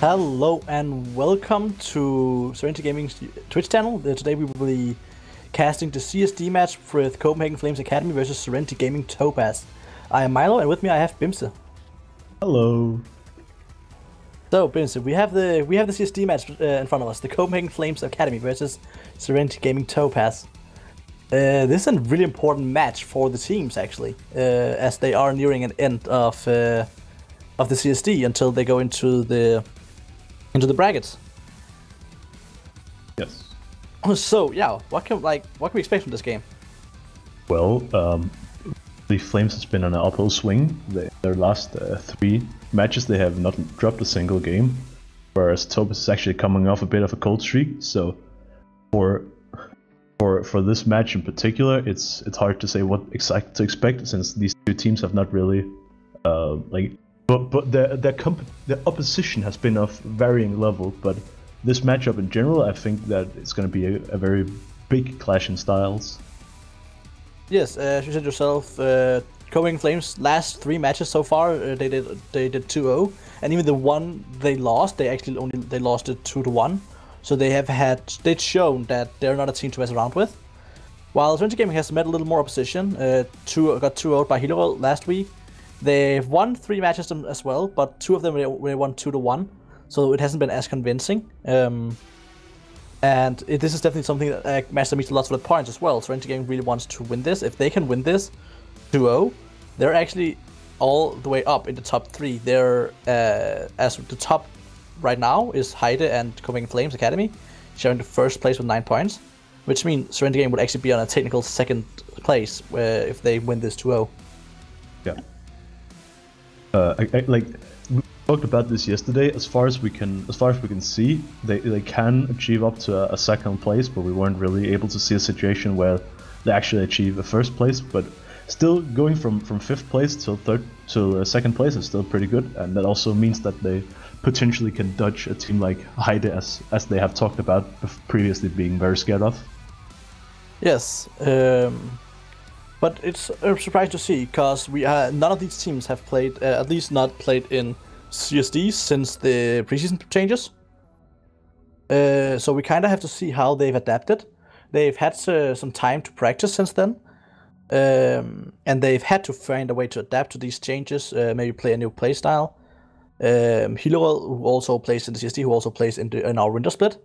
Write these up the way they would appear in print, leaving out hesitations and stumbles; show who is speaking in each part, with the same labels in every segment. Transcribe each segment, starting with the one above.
Speaker 1: Hello and welcome to Serenity Gaming's Twitch channel. Today we will be casting the CSD match with Copenhagen Flames Academy versus Serenity Gaming Topaz. I am Milo and with me I have Bimse.
Speaker 2: Hello.
Speaker 1: So Bimse, we have the CSD match in front of us, the Copenhagen Flames Academy versus Serenity Gaming Topaz. This is a really important match for the teams actually, as they are nearing an end of the CSD until they go into the brackets.
Speaker 2: Yes.
Speaker 1: So yeah, what can we expect from this game?
Speaker 2: Well, the Flames has been on an uphill swing. Their last 3 matches they have not dropped a single game, whereas Topaz is actually coming off a bit of a cold streak. So for this match in particular, it's hard to say what exactly to expect, since these two teams have not really But the opposition has been of varying level. But this matchup in general, I think that it's going to be a very big clash in styles.
Speaker 1: Yes, as you said yourself, Copenhagen Flames last 3 matches so far, they did 2-0, and even the one they lost, they lost it 2-1. So they've shown that they're not a team to mess around with. While Serenity Gaming has met a little more opposition, got 2-0 by Hillerød last week. They've won 3 matches as well, but 2 of them they won 2-1, so it hasn't been as convincing. This is definitely something that Master needs lots of the points as well. Serenity Gaming really wants to win this. If they can win this 2-0, they're actually all the way up in the top 3. They're as the top right now is Heide and Copenhagen Flames Academy, sharing the first place with 9 points, which means Serenity Gaming would actually be on a technical second place if they win this 2-0.
Speaker 2: Yeah. We talked about this yesterday. As far as we can see, they can achieve up to a second place, but we weren't really able to see a situation where they actually achieve a first place. But still, going from 5th place to second place is still pretty good, and that also means that they potentially can dodge a team like Heide, as they have talked about previously being very scared of.
Speaker 1: Yes. But it's surprising to see, because none of these teams have played, at least not played in CSD since the preseason changes. So we kind of have to see how they've adapted. They've had some time to practice since then, and they've had to find a way to adapt to these changes, maybe play a new playstyle. Hillerød, who also plays in the CSD, who also plays in our Wintersplit,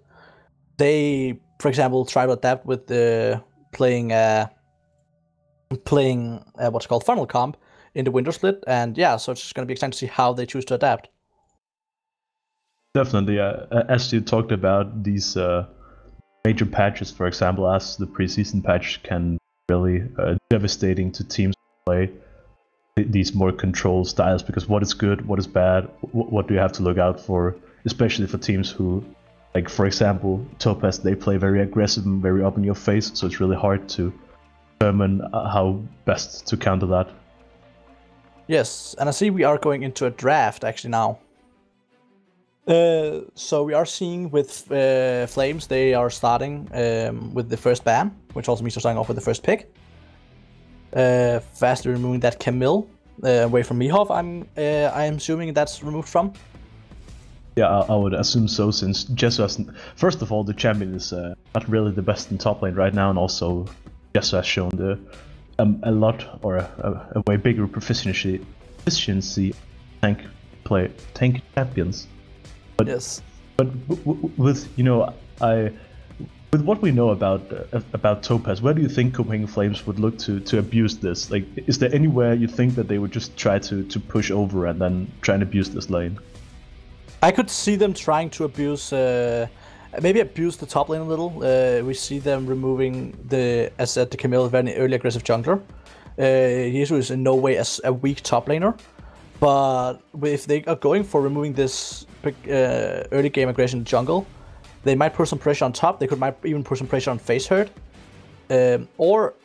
Speaker 1: they, for example, try to adapt with playing what's called funnel comp in the Wintersplit, and yeah, so it's going to be exciting to see how they choose to adapt.
Speaker 2: Definitely, as you talked about, these major patches, for example, as the preseason patch, can be really devastating to teams who play these more controlled styles, because what is good, what is bad, what do you have to look out for, especially for teams who, like for example, Topaz, they play very aggressive and very up in your face, so it's really hard to determine how best to counter that.
Speaker 1: Yes, and I see we are going into a draft actually now. So we are seeing with Flames, they are starting with the first ban, which also means they're starting off with the first pick. Fastly removing that Camille away from Mihov, I'm assuming that's removed from.
Speaker 2: Yeah, I would assume so, since Jesu first of all, the champion is not really the best in top lane right now, and also Jesu has shown a lot, or a way bigger proficiency tank champions. But
Speaker 1: yes,
Speaker 2: but with with what we know about Topaz, where do you think Copenhagen Flames would look to abuse this? Like, is there anywhere you think that they would just try to push over and then try and abuse this lane?
Speaker 1: I could see them trying to abuse, maybe abuse the top lane a little. We see them removing as said, the Camille, very early aggressive jungler. Yesu is in no way a weak top laner, but if they are going for removing this early game aggression jungle, they might put some pressure on top. They might even put some pressure on Faceherd, or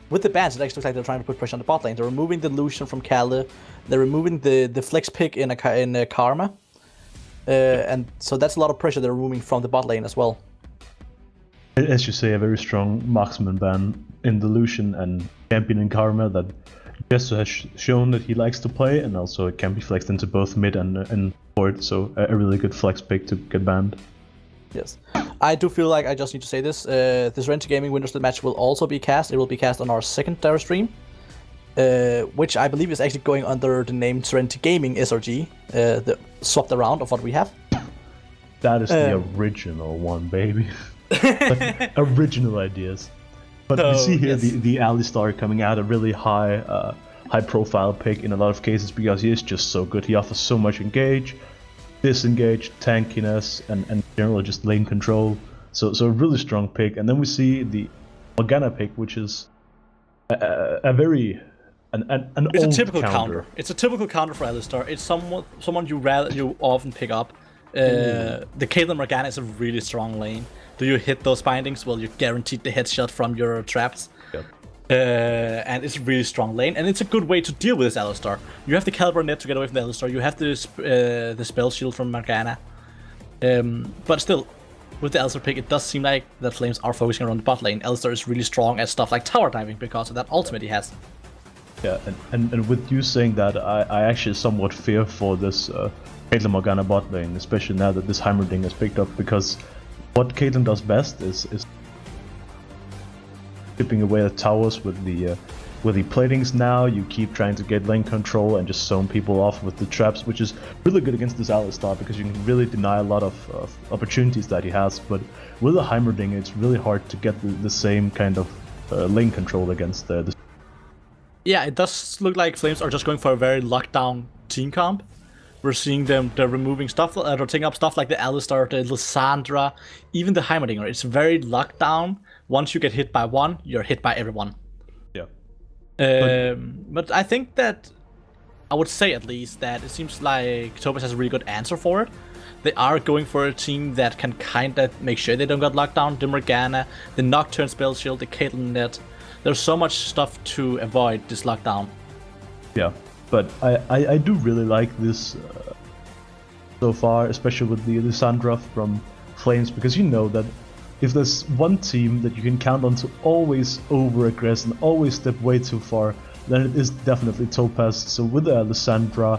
Speaker 1: with the bans, it actually looks like they're trying to put pressure on the bot lane. They're removing the Lucian from Kalle. They're removing the flex pick in Karma. And so that's a lot of pressure they're removing from the bot lane as well.
Speaker 2: As you say, a very strong marksman ban in the Lucian and champion in Karma that Gesso has shown that he likes to play, and also it can be flexed into both mid and board, so a really good flex pick to get banned.
Speaker 1: Yes. I do feel like I just need to say this. This Serenity Gaming Wintersplit match will also be cast. It will be cast on our secondary stream, which I believe is actually going under the name Serenity Gaming SRG, the swapped around of what we have.
Speaker 2: That is the original one, baby. Like, original ideas. But we see here the Alistar coming out, a really high profile pick in a lot of cases because he is just so good. He offers so much engage, disengage, tankiness, and in general just lane control. So a really strong pick. And then we see the Morgana pick, which is a very
Speaker 1: it's
Speaker 2: old
Speaker 1: a typical counter. It's a typical counter for Alistar. It's someone you often pick up. The Caitlyn Morgana is a really strong lane. Do you hit those bindings? Well, you're guaranteed the headshot from your traps.
Speaker 2: Yep.
Speaker 1: And it's a really strong lane, and it's a good way to deal with this Alistar. You have the Caliber net to get away from the Alistar. You have the spell shield from Morgana. But still, with the Alistar pick, it does seem like that Flames are focusing around the bot lane. Alistar is really strong at stuff like tower diving because of that ultimate he has.
Speaker 2: Yeah, and with you saying that, I actually somewhat fear for this Caitlyn Morgana bot lane, especially now that this Heimerdinger is picked up, because what Caitlyn does best is chipping away the towers with the platings. Now you keep trying to get lane control and just zone people off with the traps, which is really good against this Alistar because you can really deny a lot of opportunities that he has. But with a Heimerdinger, it's really hard to get the same kind of lane control against the.
Speaker 1: Yeah, it does look like Flames are just going for a very lockdown team comp. We're seeing they're removing stuff, they're taking up stuff like the Alistar, the Lissandra, even the Heimerdinger. It's very locked down. Once you get hit by one, you're hit by everyone.
Speaker 2: Yeah.
Speaker 1: But I think that, I would say at least, that it seems like Topaz has a really good answer for it. They are going for a team that can kind of make sure they don't get locked down. The Morgana, the Nocturne spell shield, the Caitlyn net. There's so much stuff to avoid this lockdown.
Speaker 2: Yeah. But I do really like this so far, especially with the Lissandra from Flames, because you know that if there's one team that you can count on to always over-aggress and always step way too far, then it is definitely Topaz. So with Lissandra,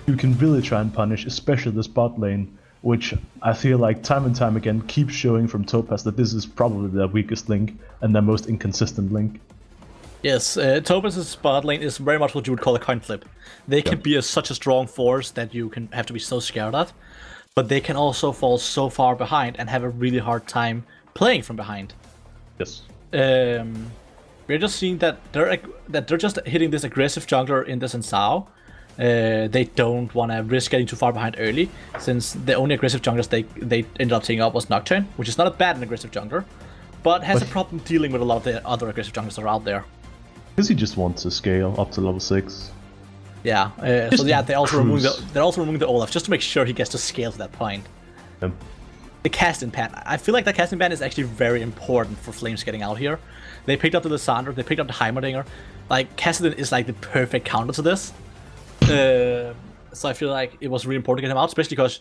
Speaker 2: you can really try and punish, especially this bot lane, which I feel like time and time again keeps showing from Topaz that this is probably their weakest link and their most inconsistent link.
Speaker 1: Yes, Topaz's bot lane is very much what you would call a coin flip. They can be such a strong force that you can have to be so scared of, but they can also fall so far behind and have a really hard time playing from behind.
Speaker 2: Yes.
Speaker 1: We're just seeing that they're just hitting this aggressive jungler in the Sensao. They don't want to risk getting too far behind early, since the only aggressive junglers they ended up taking up was Nocturne, which is not a bad and aggressive jungler, but has a problem dealing with a lot of the other aggressive junglers that are out there.
Speaker 2: Because he just wants to scale up to level 6.
Speaker 1: Yeah, so yeah, they're also removing the Olaf just to make sure he gets to scale to that point.
Speaker 2: Yeah.
Speaker 1: The casting ban. I feel like that casting ban is actually very important for Flames getting out here. They picked up the Lissandra, they picked up the Heimerdinger. Like, Cassidy is like the perfect counter to this. So I feel like it was really important to get him out, especially because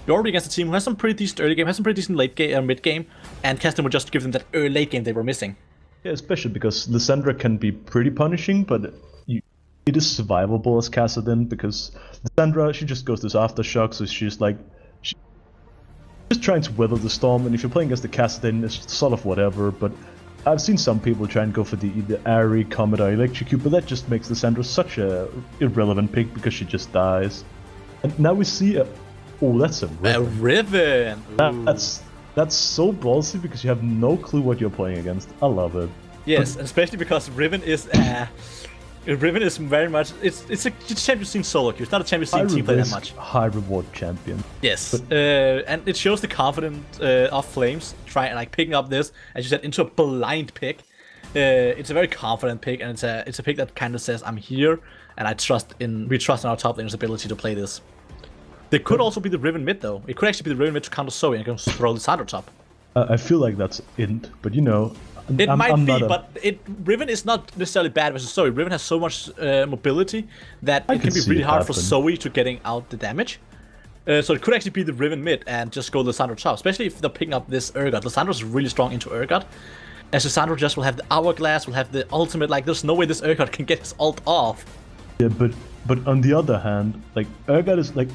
Speaker 1: you're already against a team who has some pretty decent early game, has some pretty decent late game, mid game, and Cassidy would just give them that late game they were missing.
Speaker 2: Yeah, especially because Lissandra can be pretty punishing, but it is survivable as Kassadin, because Lissandra, she just goes this aftershock, so she's like, she's just trying to weather the storm, and if you're playing against the Kassadin, it's sort of whatever, but I've seen some people try and go for the Airy, Comet, or Electrocute, but that just makes Lissandra such a irrelevant pick because she just dies. And now we see oh, that's a Riven.
Speaker 1: A Riven!
Speaker 2: That's so ballsy because you have no clue what you're playing against. I love it.
Speaker 1: Yes, especially because Riven is very much it's a champion scene solo queue. It's not a champion scene team play that much.
Speaker 2: High reward champion.
Speaker 1: Yes, and it shows the confidence of Flames trying picking up this, as you said, into a blind pick. It's a very confident pick, and it's a pick that kind of says I'm here, and we trust in our top laner's ability to play this. There could also be the Riven mid though. It could actually be the Riven mid to counter Zoe and throw the Sandra top.
Speaker 2: I feel like that's int, but you know.
Speaker 1: It might be, but Riven is not necessarily bad versus Zoe. Riven has so much mobility that it can be really hard for Zoe to getting out the damage. So it could actually be the Riven mid and just go Lissandra top, especially if they're picking up this Urgot. Lissandra's really strong into Urgot. as Sandro just will have the hourglass, will have the ultimate. Like, there's no way this Urgot can get his ult off.
Speaker 2: Yeah, but on the other hand, like Urgot is like,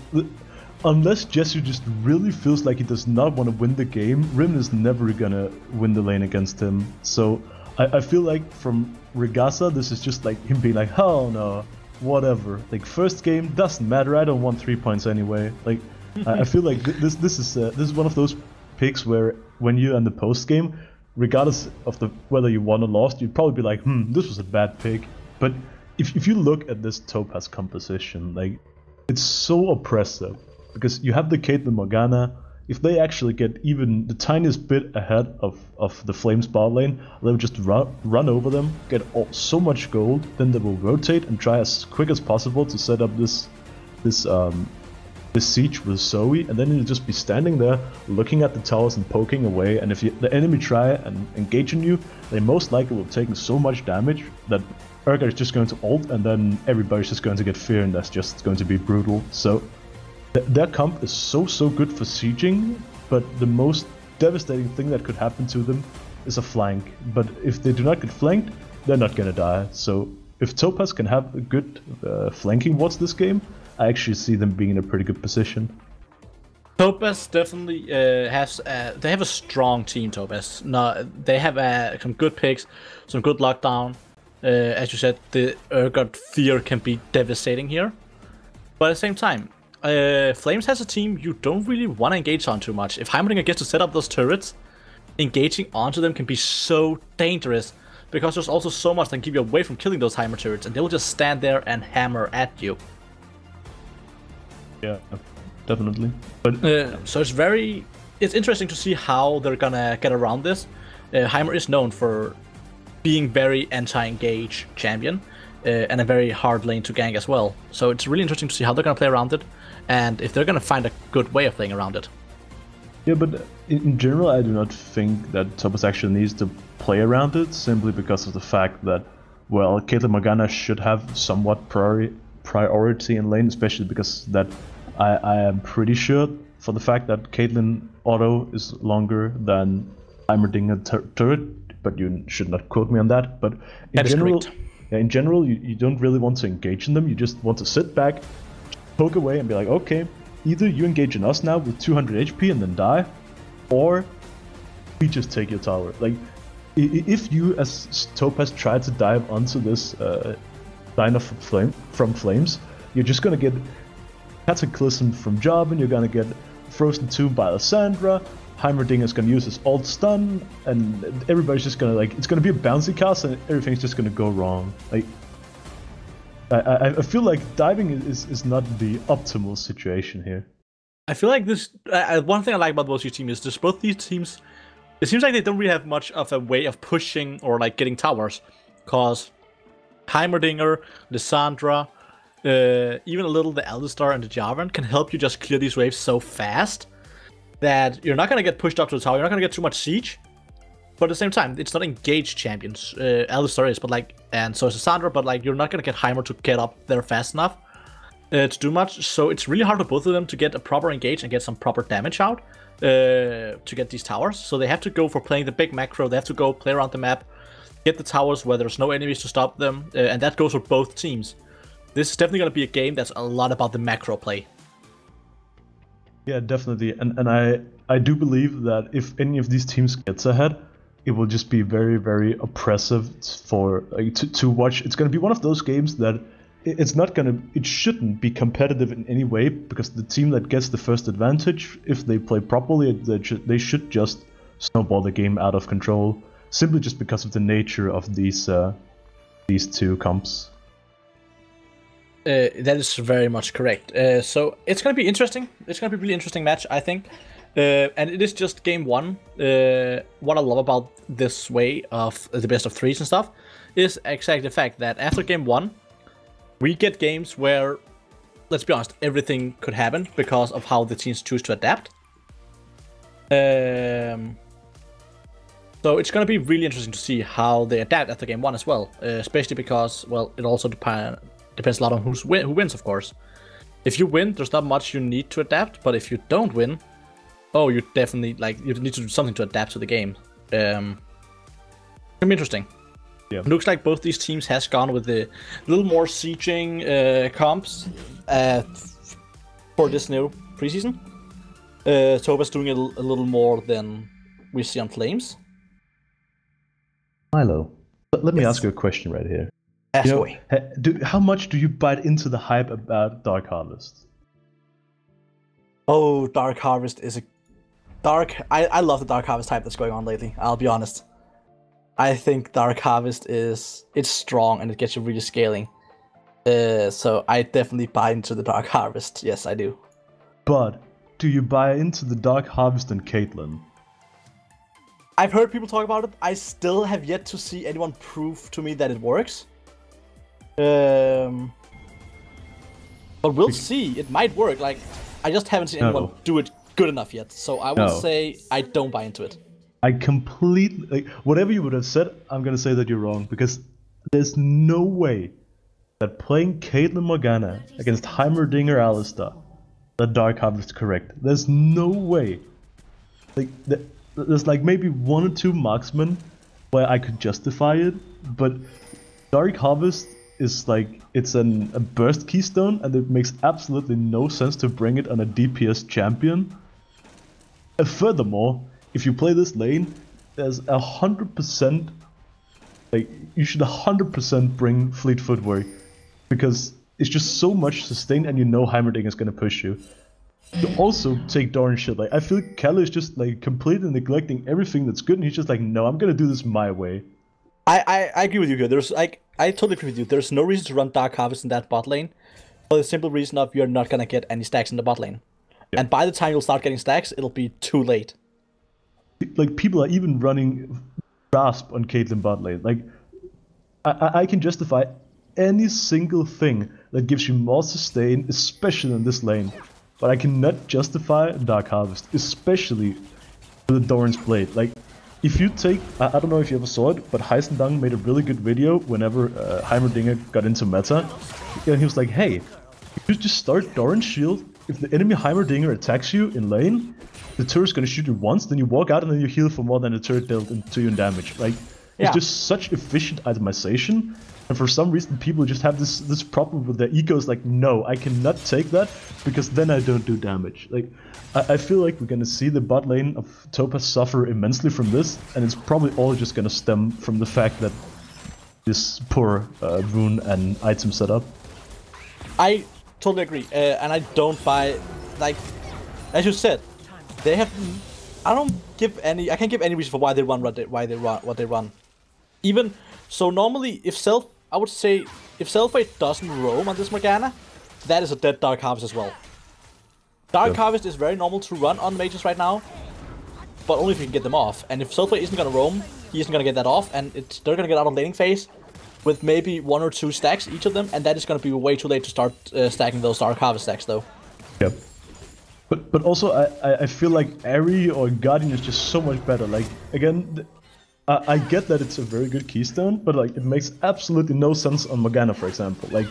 Speaker 2: unless Jesu just really feels like he does not want to win the game, Rim is never gonna win the lane against him. So I feel like from Regasa, this is just like him being like, oh no, whatever. Like, first game doesn't matter. I don't want 3 points anyway. Like, I feel like this is one of those picks where when you're in the post game, regardless of whether you won or lost, you'd probably be like, this was a bad pick. But if you look at this Topaz composition, like, it's so oppressive because you have the Caitlyn Morgana. If they actually get even the tiniest bit ahead of the Flames bot lane, they'll just run over them, get so much gold, then they will rotate and try as quick as possible to set up this siege with Zoe, and then you'll just be standing there looking at the towers and poking away, and if the enemy try and engage on you, they most likely will have taken so much damage that Urgot is just going to ult, and then everybody's just going to get fear, and that's just going to be brutal. So their comp is so good for sieging, but the most devastating thing that could happen to them is a flank. But if they do not get flanked, they're not gonna die. So if Topaz can have a good flanking wards this game, I actually see them being in a pretty good position.
Speaker 1: Topaz definitely has. They have a strong team. Topaz. No, they have some good picks, some good lockdown. As you said, the Urgot fear can be devastating here, but at the same time, Flames has a team you don't really want to engage on too much. If Heimerdinger gets to set up those turrets, engaging onto them can be so dangerous, because there's also so much that can keep you away from killing those Heimer turrets, and they will just stand there and hammer at you.
Speaker 2: Yeah, definitely. But
Speaker 1: so it's interesting to see how they're gonna get around this. Heimer is known for being very anti-engage champion, and a very hard lane to gank as well. So it's really interesting to see how they're gonna play around it, and if they're gonna find a good way of playing around it.
Speaker 2: Yeah, but in general, I do not think that Topaz actually needs to play around it, simply because of the fact that, well, Caitlyn Morgana should have somewhat priority in lane, especially because that I am pretty sure for the fact that Caitlyn auto is longer than Heimerdinger turret, but you should not quote me on that. But in general, you don't really want to engage in them. You just want to sit back, poke away, and be like, okay, either you engage in us now with 200 HP and then die, or we just take your tower. Like, if you as Topaz try to dive onto this line from Flames, you're just gonna get Cataclysm from Job, and you're gonna get Frozen Tomb by Lysandra. Heimerdinger is gonna use his ult stun, and everybody's just gonna, like, it's gonna be a bouncy cast, and everything's just gonna go wrong. Like, I feel like diving is not the optimal situation here.
Speaker 1: I feel like this. One thing I like about both these teams is just both these teams. It seems like they don't really have much of a way of pushing or like getting towers, cause Heimerdinger, Lysandra, even a little the Alistar and the Jarvan can help you just clear these waves so fast that you're not gonna get pushed up to the tower. You're not gonna get too much siege. But at the same time, it's not engaged champions. Alistar is, but like, and so is Lysandra, but like, you're not gonna get Heimer to get up there fast enough to do much. So it's really hard for both of them to get a proper engage and get some proper damage out to get these towers. So they have to go for playing the big macro. They have to go play around the map, get the towers where there's no enemies to stop them, and that goes for both teams. This is definitely gonna be a game that's a lot about the macro play.
Speaker 2: Yeah, definitely, and I do believe that if any of these teams gets ahead, it will just be very oppressive for to watch. It's going to be one of those games that it shouldn't be competitive in any way, because the team that gets the first advantage, if they play properly, they should just snowball the game out of control, simply just because of the nature of these two comps.
Speaker 1: That is very much correct. So it's going to be interesting. It's going to be a really interesting match, I think. And it is just game one. What I love about this way of the best of threes and stuff is exactly the fact that after game one, we get games where, let's be honest, everything could happen because of how the teams choose to adapt. So it's going to be really interesting to see how they adapt after game one as well. Especially because, well, it also depends a lot on who wins, of course. If you win, there's not much you need to adapt, but if you don't win, oh, you definitely, like, you need to do something to adapt to the game. Gonna be interesting.
Speaker 2: Yeah.
Speaker 1: It looks like both these teams has gone with a little more sieging comps for this new preseason. Topa's doing a little more than we see on Flames.
Speaker 2: Milo, let me ask you a question right here.
Speaker 1: Ask away.
Speaker 2: How much do you bite into the hype about Dark Harvest?
Speaker 1: Oh, Dark Harvest is a I love the Dark Harvest hype that's going on lately. I'll be honest. I think Dark Harvest it's strong and it gets you really scaling. So I definitely buy into the Dark Harvest. Yes, I do.
Speaker 2: But do you buy into the Dark Harvest and Caitlyn?
Speaker 1: I've heard people talk about it. I still have yet to see anyone prove to me that it works. But we'll see. It might work. Like, I just haven't seen anyone do it good enough yet. So I will say I don't buy into it.
Speaker 2: I completely... whatever you would have said, I'm going to say that you're wrong. Because there's no way that playing Caitlyn Morgana against Heimerdinger Alistar, that Dark Harvest is correct. There's no way. Like, there's like maybe 1 or 2 marksmen where I could justify it. But Dark Harvest is like... it's a burst keystone, and it makes absolutely no sense to bring it on a DPS champion. And furthermore, if you play this lane, there's 100%, like, you should 100% bring Fleet Footwork, because it's just so much sustain, and you know Heimerdinger is gonna push you. You also take Doran shit. Like, I feel Kalle is just like completely neglecting everything that's good, and he's just like, no, I'm gonna do this my way.
Speaker 1: I agree with you here. There's like, I totally agree with you. There's no reason to run Dark Harvest in that bot lane, for the simple reason of you're not gonna get any stacks in the bot lane. Yeah. And by the time you'll start getting stacks, it'll be too late.
Speaker 2: Like, people are even running Grasp on Caitlyn bot lane. Like, I can justify any single thing that gives you more sustain, especially in this lane. But I cannot justify Dark Harvest, especially with the Doran's Blade. Like, if you take... I don't know if you ever saw it, but Heisendang made a really good video whenever Heimerdinger got into meta. And he was like, hey, if you just start Doran's Shield, if the enemy Heimerdinger attacks you in lane, the turret's gonna shoot you once, then you walk out and then you heal for more than the turret dealt into you in damage. Like, it's just such efficient itemization, and for some reason people just have this problem with their egos, like, no, I cannot take that, because then I don't do damage. Like, I feel like we're gonna see the bot lane of Topaz suffer immensely from this, and it's probably all just gonna stem from the fact that this poor rune and item setup.
Speaker 1: I totally agree, and I don't buy, like, as you said, they have. I can't give any reason for why they run what they run. Even so, normally I would say if Selfie doesn't roam on this Morgana, that is a dead Dark Harvest as well. Dark Harvest is very normal to run on mages right now, but only if you can get them off. And if Selfie isn't gonna roam, he isn't gonna get that off, and they're gonna get out of laning phase with maybe 1 or 2 stacks each of them, and that is gonna be way too late to start stacking those Dark Harvest stacks though.
Speaker 2: Yep. But also I feel like Ari or Guardian is just so much better. Like, again, I get that it's a very good keystone, but like, it makes absolutely no sense on Morgana, for example. Like,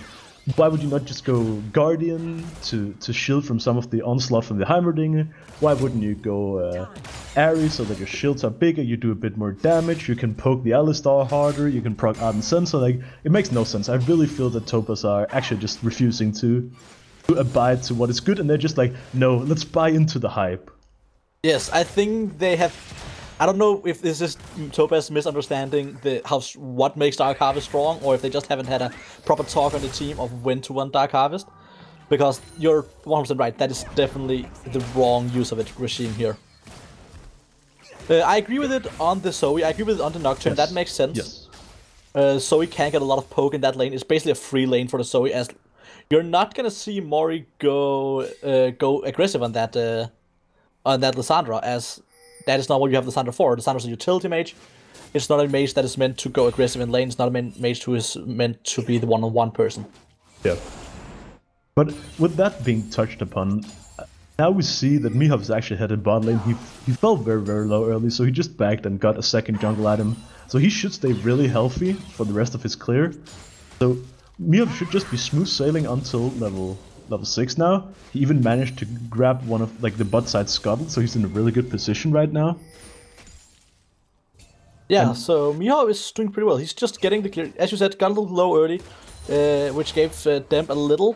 Speaker 2: why would you not just go Guardian to shield from some of the onslaught from the Heimerdinger? Why wouldn't you go Ari so that your shields are bigger, you do a bit more damage, you can poke the Alistar harder, you can proc Ardent Sensor? Like, it makes no sense. I really feel that Topaz are actually just refusing to abide to what is good, and they're just like, no, let's buy into the hype.
Speaker 1: Yes, I think they have. I don't know if this is Topaz misunderstanding what makes Dark Harvest strong, or if they just haven't had a proper talk on the team of when to run Dark Harvest. Because you're 100% right, that is definitely the wrong use of it regime here. I agree with it on the Zoe, I agree with it on the Nocturne, that makes sense. Yes. Zoe can get a lot of poke in that lane. It's basically a free lane for the Zoe, as you're not gonna see Mori go aggressive on that Lissandra, as that is not what you have Lissandra for. Lissandra's a utility mage. It's not a mage that is meant to go aggressive in lane. It's not a mage who is meant to be the one-on-one person.
Speaker 2: Yeah. But with that being touched upon, now we see that Mihov's actually headed bot lane. He fell very, very low early, so he just backed and got a second jungle item. So he should stay really healthy for the rest of his clear. So Mihov should just be smooth sailing until level 6 now. He even managed to grab one of like the bot side scuttle, so he's in a really good position right now.
Speaker 1: Yeah, so Miho is doing pretty well. He's just getting the clear. As you said, got a little low early, which gave Demp a little.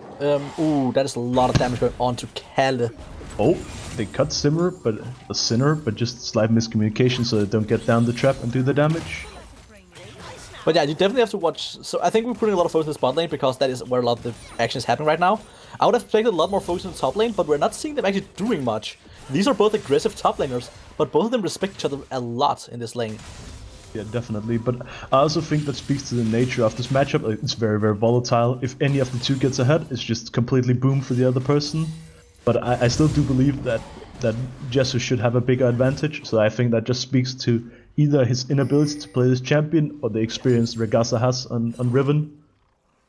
Speaker 1: Ooh, that is a lot of damage going on to Kalle.
Speaker 2: Oh, they cut Sinner, but just slight miscommunication so they don't get down the trap and do the damage.
Speaker 1: But yeah, you definitely have to watch. So I think we're putting a lot of focus in the spot lane because that is where a lot of the action is happening right now. I would have expected a lot more focus in the top lane, but we're not seeing them actually doing much. These are both aggressive top laners, but both of them respect each other a lot in this lane.
Speaker 2: Yeah, definitely, but I also think that speaks to the nature of this matchup. It's very, very volatile. If any of the two gets ahead, it's just completely boom for the other person. But I still do believe that Jessu should have a bigger advantage, so I think that just speaks to either his inability to play this champion or the experience Regasa has on Riven.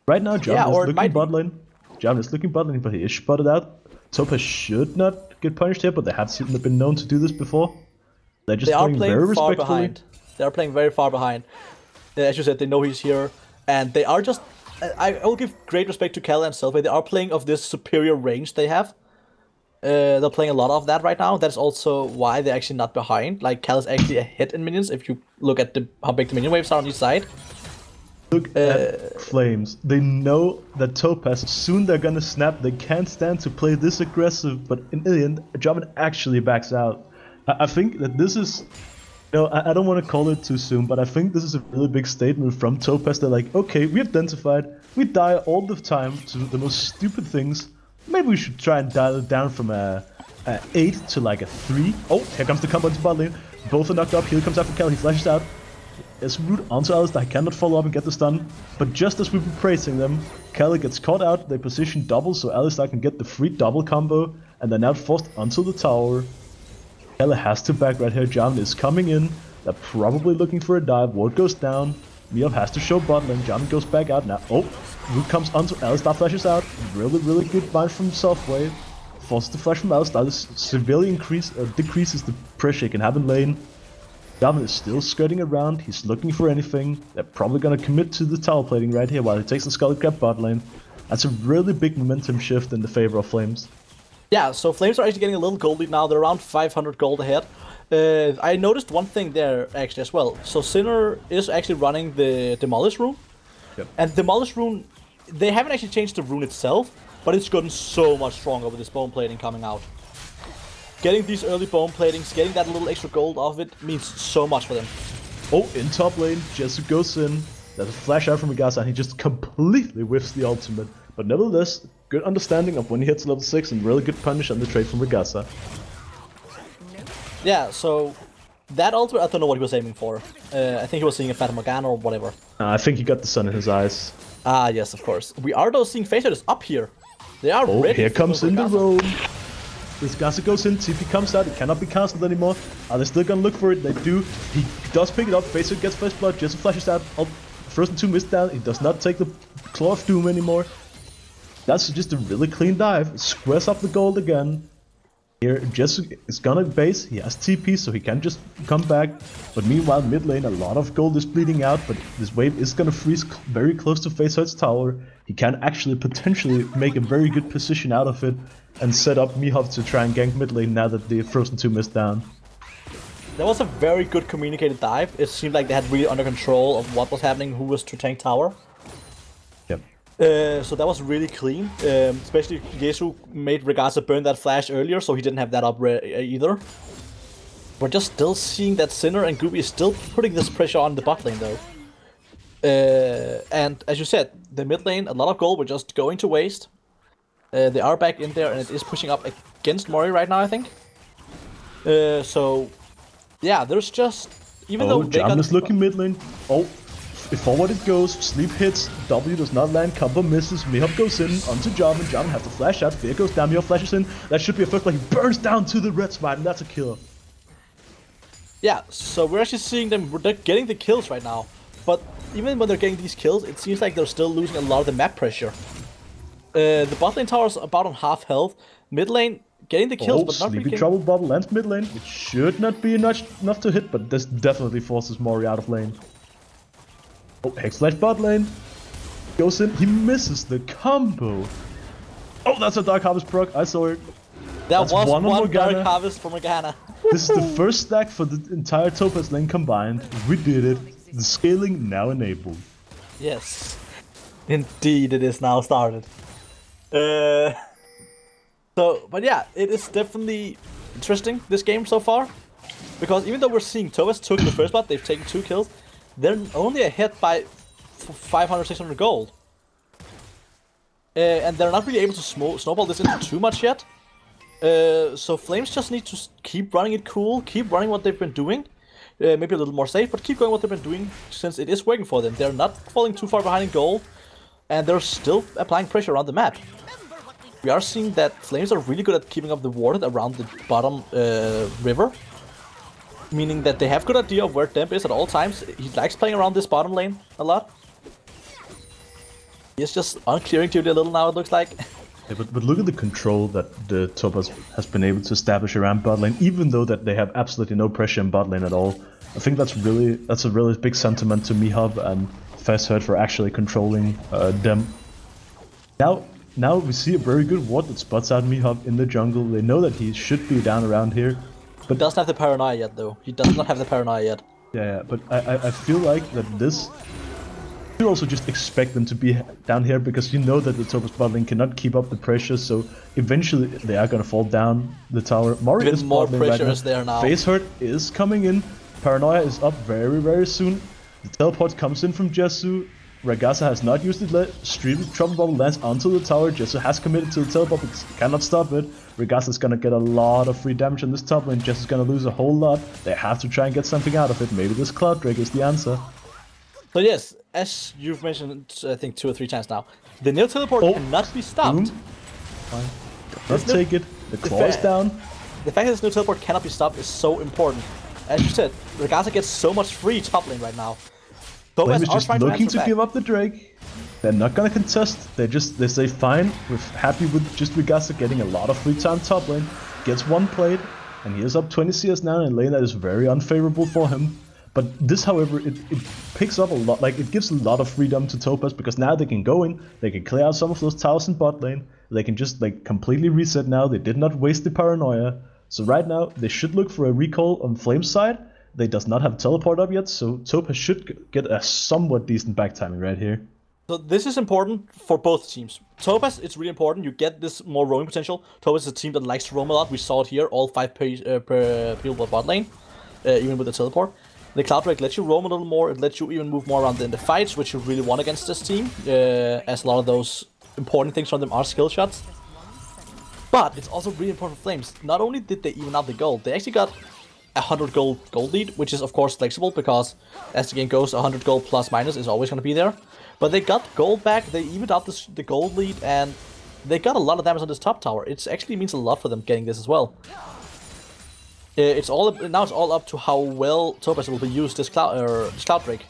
Speaker 2: Right now, John is looking bot lane. John is looking bot lane, but he is spotted out. Topaz should not get punished here, but they have been known to do this before. They're just playing very respectfully.
Speaker 1: They are playing very far behind. As you said, they know he's here, and they are just... I will give great respect to Kalle and Selfie. They are playing of this superior range they have. They're playing a lot of that right now. That's also why they're actually not behind. Like, Kalle's actually ahead in minions if you look at how big the minion waves are on each side.
Speaker 2: Look at Flames. They know that Topaz, soon they're gonna snap. They can't stand to play this aggressive, but in the end, Jarvan actually backs out. I think that this is... No, I don't want to call it too soon, but I think this is a really big statement from Topaz. They're like, okay, we identified, we die all the time to the most stupid things. Maybe we should try and dial it down from a 8 to like a 3. Oh, here comes the combo into bot lane. Both are knocked up. Here comes after Kalle. He flashes out. There's root onto Alistar. He cannot follow up and get the stun. But just as we've been praising them, Kalle gets caught out. They position double so Alistar can get the free double combo. And they're now forced onto the tower. Kalle has to back right here. Jarvan is coming in. They're probably looking for a dive. Ward goes down. Miov has to show bot lane. Jarvan goes back out now. Oh, root comes onto Alistar, flashes out. Really, really good bind from Softwave. Forces the flash from Alistar. This severely decreases the pressure he can have in lane. Jarvan is still skirting around. He's looking for anything. They're probably gonna commit to the tower plating right here while he takes the Scarlet Crab bot lane. That's a really big momentum shift in the favor of Flames.
Speaker 1: Yeah, so Flames are actually getting a little gold lead now. They're around 500 gold ahead. I noticed one thing there actually as well. So Sinner is actually running the Demolish rune.
Speaker 2: Yep.
Speaker 1: And Demolish rune, they haven't actually changed the rune itself, but it's gotten so much stronger with this bone plating coming out. Getting these early bone platings, getting that little extra gold off it means so much for them.
Speaker 2: Oh, in top lane, Jessu goes in. There's a flash out from Regasa and he just completely whiffs the ultimate. But nevertheless, good understanding of when he hits level 6 and really good punish on the trade from Regasa.
Speaker 1: Yeah, so that ultimate, I don't know what he was aiming for. I think he was seeing a Fata Morgana or whatever.
Speaker 2: I think he got the sun in his eyes.
Speaker 1: Ah, yes, of course. We are though seeing face up here. They are ready.
Speaker 2: Here comes in the roam. Regasa goes in, TP comes out, it cannot be cancelled anymore. Are they still gonna look for it? They do. He does pick it up, Facer gets flesh blood, Jessu flashes out. First and 2 missed down, he does not take the Claw of Doom anymore. That's just a really clean dive. Squares up the gold again. Here, Jessu is gonna base. He has TP, so he can just come back. But meanwhile, mid lane, a lot of gold is bleeding out. But this wave is gonna freeze very close to Faceheart's tower. He can actually potentially make a very good position out of it and set up Mihov to try and gank mid lane now that the Frozen 2 missed down.
Speaker 1: That was a very good communicated dive. It seemed like they had really under control of what was happening, who was to tank tower. So that was really clean, especially Jessu made Regasa burn that flash earlier, so he didn't have that up either. We're just still seeing that Sinner and Gooby is still putting this pressure on the bot lane though. And as you said, the mid lane, a lot of gold were just going to waste. They are back in there and it is pushing up against Mori right now, I think. So, yeah, there's just... Even though they
Speaker 2: got... is looking mid lane. Oh. Forward it goes, sleep hits, W does not land, combo misses, Mihop goes in, onto Jarvan, Jarvan has to flash out, Fear goes down, Mihop flashes in, that should be a first, but he burns down to the red spot, and that's a kill.
Speaker 1: Yeah, so we're actually seeing them, they're getting the kills right now, but even when they're getting these kills, it seems like they're still losing a lot of the map pressure. The bot lane tower is about on half health, mid lane getting the kills, but not really
Speaker 2: Sleepy Trouble bubble lands mid lane, it should not be enough to hit, but this definitely forces Mori out of lane. Oh, Hex Slash bot lane. Goes in, he misses the combo. Oh, that's a Dark Harvest proc, I saw it.
Speaker 1: That was one Dark Harvest for Morgana.
Speaker 2: This is the first stack for the entire Topaz lane combined. We did it. The scaling now enabled.
Speaker 1: Yes, indeed, it is now started. But yeah, it is definitely interesting, this game so far. Because even though we're seeing Topaz took the first blood, they've taken 2 kills. They're only ahead by 500, 600 gold. And they're not really able to snowball this into too much yet. So Flames just need to keep running it cool, keep running what they've been doing. Maybe a little more safe, but keep going what they've been doing since it is working for them. They're not falling too far behind in gold, and they're still applying pressure around the map. We are seeing that Flames are really good at keeping up the ward around the bottom river. Meaning that they have a good idea of where Demp is at all times. He likes playing around this bottom lane a lot. He's just on clearing duty a little now, it looks like.
Speaker 2: Yeah, but look at the control that the Topaz has been able to establish around bot lane, even though that they have absolutely no pressure in bot lane at all. I think that's a really big sentiment to Mihub and Festhurt for actually controlling them. Now we see a very good ward that spots out Mihub in the jungle. They know that he should be down around here.
Speaker 1: But he doesn't have the paranoia yet, though. He does not have the paranoia yet.
Speaker 2: Yeah, but I feel like that this... You also just expect them to be down here because you know that the Topaz bot lane cannot keep up the pressure, so eventually they are gonna fall down the tower. Mori is
Speaker 1: more pressure
Speaker 2: right
Speaker 1: is there now.
Speaker 2: Facehurt is coming in. Paranoia is up very, very soon. The teleport comes in from Jesu. Ragasa has not used it. Stream Trouble Bubble lands onto the tower. Jesu has committed to the teleport but cannot stop it. Ragasa is gonna get a lot of free damage on this top lane. Jesu's gonna lose a whole lot. They have to try and get something out of it. Maybe this Cloud Drake is the answer.
Speaker 1: So yes, as you've mentioned, I think 2 or 3 times now, the Nil teleport cannot be stopped.
Speaker 2: Fine. Let's take it. The claw is down.
Speaker 1: The fact that this Nil teleport cannot be stopped is so important. As you said, Ragasa gets so much free top lane right now.
Speaker 2: Flame is just looking to give up the Drake. They're not gonna contest. They say fine. We're happy with just Ragasa getting a lot of free time top lane. Gets 1 plate, and he is up 20 CS now in a lane that is very unfavorable for him. But this, however, it picks up a lot, like it gives a lot of freedom to Topaz because now they can go in, they can clear out some of those towers in bot lane, they can just like completely reset now, they did not waste the paranoia. So right now, they should look for a recall on Flame's side. They does not have teleport up yet, so Topaz should get a somewhat decent back timing right here.
Speaker 1: So this is important for both teams. Topaz, it's really important, you get this more roaming potential. Topaz is a team that likes to roam a lot, we saw it here, all 5 people bot lane, even with the teleport. The Cloud Drake lets you roam a little more, it lets you even move more around in the fights, which you really want against this team, as a lot of those important things from them are skill shots. But it's also really important for Flames. Not only did they even out the gold, they actually got 100 gold lead, which is of course flexible, because as the game goes, 100 gold plus minus is always going to be there. But they got gold back, they evened out the gold lead, and they got a lot of damage on this top tower. It actually means a lot for them getting this as well. It's all up to how well Topaz will use this Cloud Drake.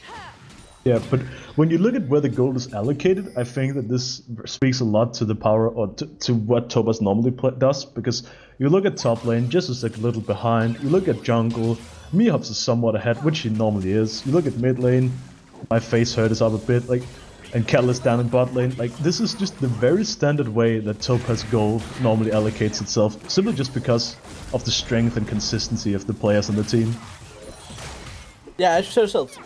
Speaker 2: Yeah, but when you look at where the gold is allocated, I think that this speaks a lot to the power or to what Topaz normally does. Because you look at top lane, just is like a little behind. You look at jungle, Mihubs is somewhat ahead, which he normally is. You look at mid lane, my Facehurt is up a bit, like, and Catalyst down in bot lane. Like, this is just the very standard way that Topaz gold normally allocates itself, simply just because of the strength and consistency of the players on the team.
Speaker 1: Yeah, as you said yourself,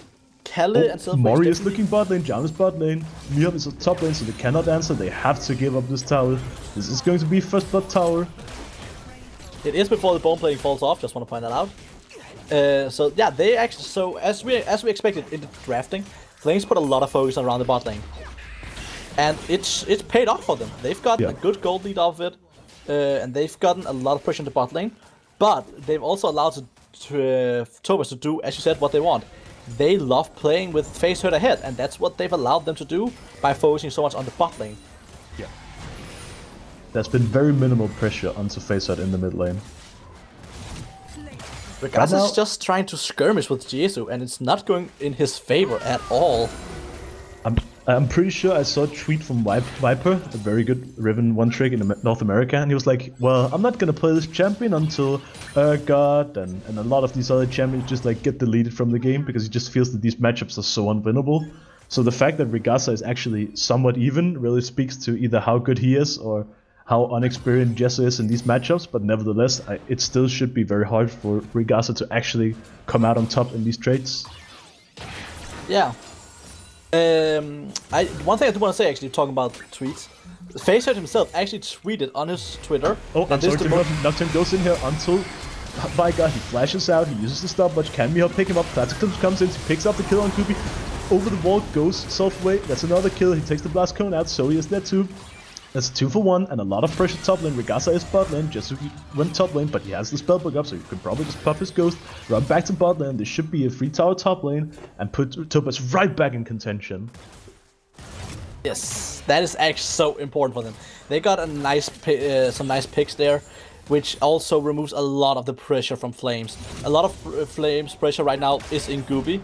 Speaker 1: Kalle and Silver
Speaker 2: Mori is looking bot lane, Jam is bot lane, Mihub is at top lane, so they cannot answer, they have to give up this tower. This is going to be first blood tower.
Speaker 1: It is before the bone plating falls off, just want to point that out. So yeah, they actually, so as we expected in the drafting, Flames put a lot of focus around the bot lane. And it's paid off for them. They've gotten a good gold lead off it, and they've gotten a lot of push in the bot lane, but they've also allowed Topaz to do, as you said, what they want. They love playing with Facehurt ahead, and that's what they've allowed them to do by focusing so much on the bot lane.
Speaker 2: Yeah. There's been very minimal pressure onto Facehurt in the mid lane.
Speaker 1: Ragasa is just trying to skirmish with Jesu, and it's not going in his favor at all.
Speaker 2: I'm pretty sure I saw a tweet from Viper, a very good Riven one trick in North America, and he was like, well, I'm not gonna play this champion until God and a lot of these other champions just like get deleted from the game, because he just feels that these matchups are so unwinnable. So the fact that Ragasa is actually somewhat even really speaks to either how good he is or how unexperienced Jessa is in these matchups, but nevertheless, it still should be very hard for Rigasa to actually come out on top in these trades.
Speaker 1: Yeah. One thing I do want to say, actually, talking about tweets, FaceHead himself actually tweeted on his Twitter.
Speaker 2: Oh, I'm sorry to interrupt. Nocturne goes in here until Veigar, he flashes out, he uses the stopwatch, can Mihawk pick him up, Classic comes in, he picks up the kill on Kubi, over the wall, goes self-away, that's another kill, he takes the blast cone out, so he is there too. That's a 2 for 1, and a lot of pressure top lane. Rigasa is bot lane, Jesuke went top lane, but he has the spellbook up, so you could probably just pop his ghost, run back to bot lane, there should be a free tower top lane, and put Topaz right back in contention.
Speaker 1: Yes, that is actually so important for them. They got a nice, some nice picks there, which also removes a lot of the pressure from Flames. A lot of Flames pressure right now is in Gooby.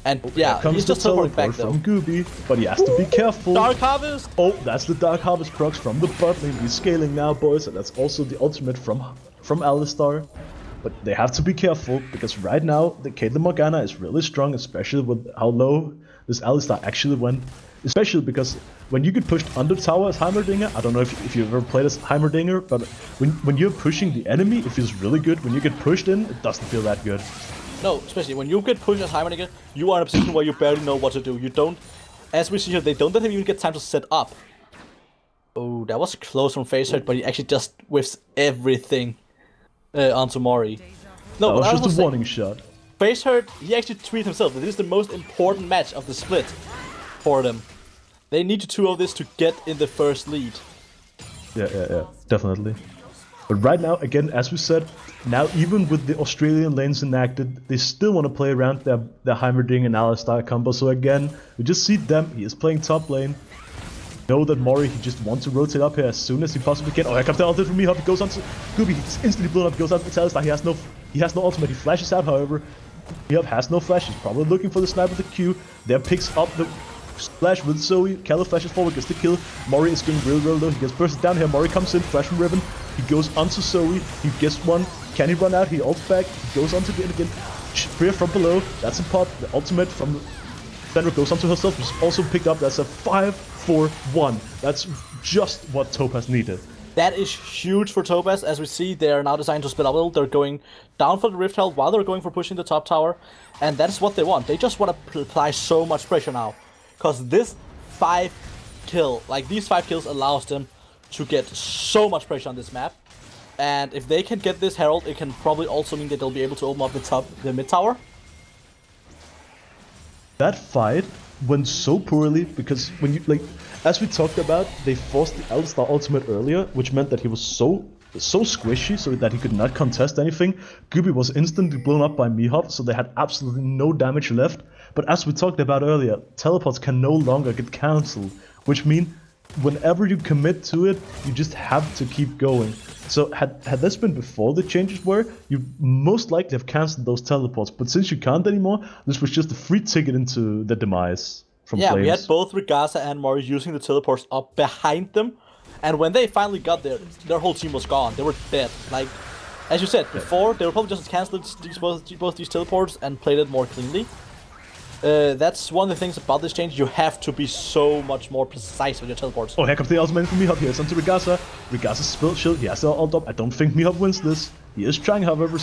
Speaker 1: And yeah, he's just teleporting back though.
Speaker 2: From Gooby, but he has to be careful.
Speaker 1: Dark Harvest!
Speaker 2: Oh, that's the Dark Harvest procs from the bot lane. He's scaling now, boys, and that's also the ultimate from Alistar. But they have to be careful, because right now, the Caitlyn Morgana is really strong, especially with how low this Alistar actually went. Especially because when you get pushed under tower as Heimerdinger, I don't know if you've ever played as Heimerdinger, but when you're pushing the enemy, it feels really good. When you get pushed in, it doesn't feel that good.
Speaker 1: No, especially when you get pushed as Heimerdinger, you are in a position where you barely know what to do. You don't, as we see here, they don't let him even get time to set up. Oh, that was close from FaceHead, but he actually just whiffs everything onto Mori. No,
Speaker 2: that was just a warning shot.
Speaker 1: FaceHead, he actually tweeted himself that this is the most important match of the split for them. They need to 2-0 this to get in the first lead.
Speaker 2: Yeah, definitely. But right now, again, as we said, now even with the Australian lanes enacted, they still want to play around their Heimerdinger and Alistar combo. So again, we just see them, he is playing top lane. Know that Mori, he just wants to rotate up here as soon as he possibly can. Oh, here comes the ultimate from Mihawk, he goes on to Gooby, he's instantly blown up, goes out to Alistar, he has no ultimate, he flashes out, however. Mihawk has no flash, he's probably looking for the sniper with the Q. There picks up the splash with Zoe, Kala flashes forward, gets the kill. Mori is going real low, he gets bursted down here, Mori comes in, flash from Ribbon. He goes onto Zoe, he gets one, can he run out, he ults back, he goes onto it again, Spear from below, that's a pop, the ultimate from Fenrir goes onto herself, which is also picked up, that's a 5-4-1, that's just what Topaz needed.
Speaker 1: That is huge for Topaz, as we see they are now designed to split up a little, they're going down for the Rift Herald while they're going for pushing the top tower, and that's what they want, they just want to apply so much pressure now, because this 5 kill, like these 5 kills allows them to get so much pressure on this map, and if they can get this Herald, it can probably also mean that they'll be able to open up the mid tower. That
Speaker 2: fight went so poorly because when you as we talked about, they forced the Alistar ultimate earlier, which meant that he was so squishy so that he could not contest anything. Gooby was instantly blown up by Mihawk, so they had absolutely no damage left. But as we talked about earlier, teleports can no longer get cancelled, which means whenever you commit to it, you just have to keep going. So had this been before the changes were, you most likely have cancelled those teleports. But since you can't anymore, this was just a free ticket into the demise from Flames.
Speaker 1: We had both Rigasa and Mori using the teleports up behind them. And when they finally got there, their whole team was gone. They were dead. Like, as you said before, they were probably just cancelled both these teleports and played it more cleanly. That's one of the things about this change. You have to be so much more precise with your teleports.
Speaker 2: Oh, here comes the ultimate from Mihawk here. It's onto Rigasa. Rigasa's spilled shield. He has the ult up. I don't think Mihawk wins this. He is trying, however.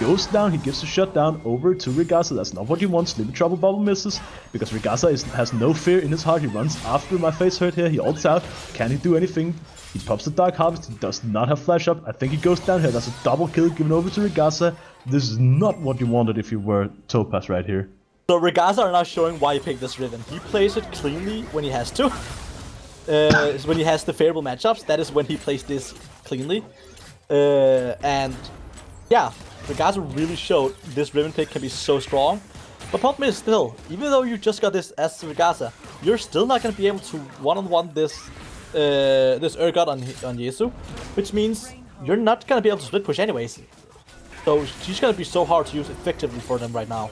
Speaker 2: Goes down. He gives the shutdown over to Rigasa. That's not what he wants. Sleepy Trouble Bubble misses because Rigasa has no fear in his heart. He runs after my face hurt here. He ults out. Can he do anything? He pops the Dark Harvest. He does not have flash up. I think he goes down here. That's a double kill given over to Rigasa. This is not what you wanted if you were Topaz right here.
Speaker 1: So Rigasa are now showing why he picked this Riven. He plays it cleanly when he has to. When he has the favorable matchups, that is when he plays this cleanly. And yeah, Rigasa really showed this Riven pick can be so strong. But problem is still, even though you just got this as Rigasa, you're still not going to be able to one-on-one this Urgot on Yesu, which means you're not going to be able to split push anyways. So she's going to be so hard to use effectively for them right now.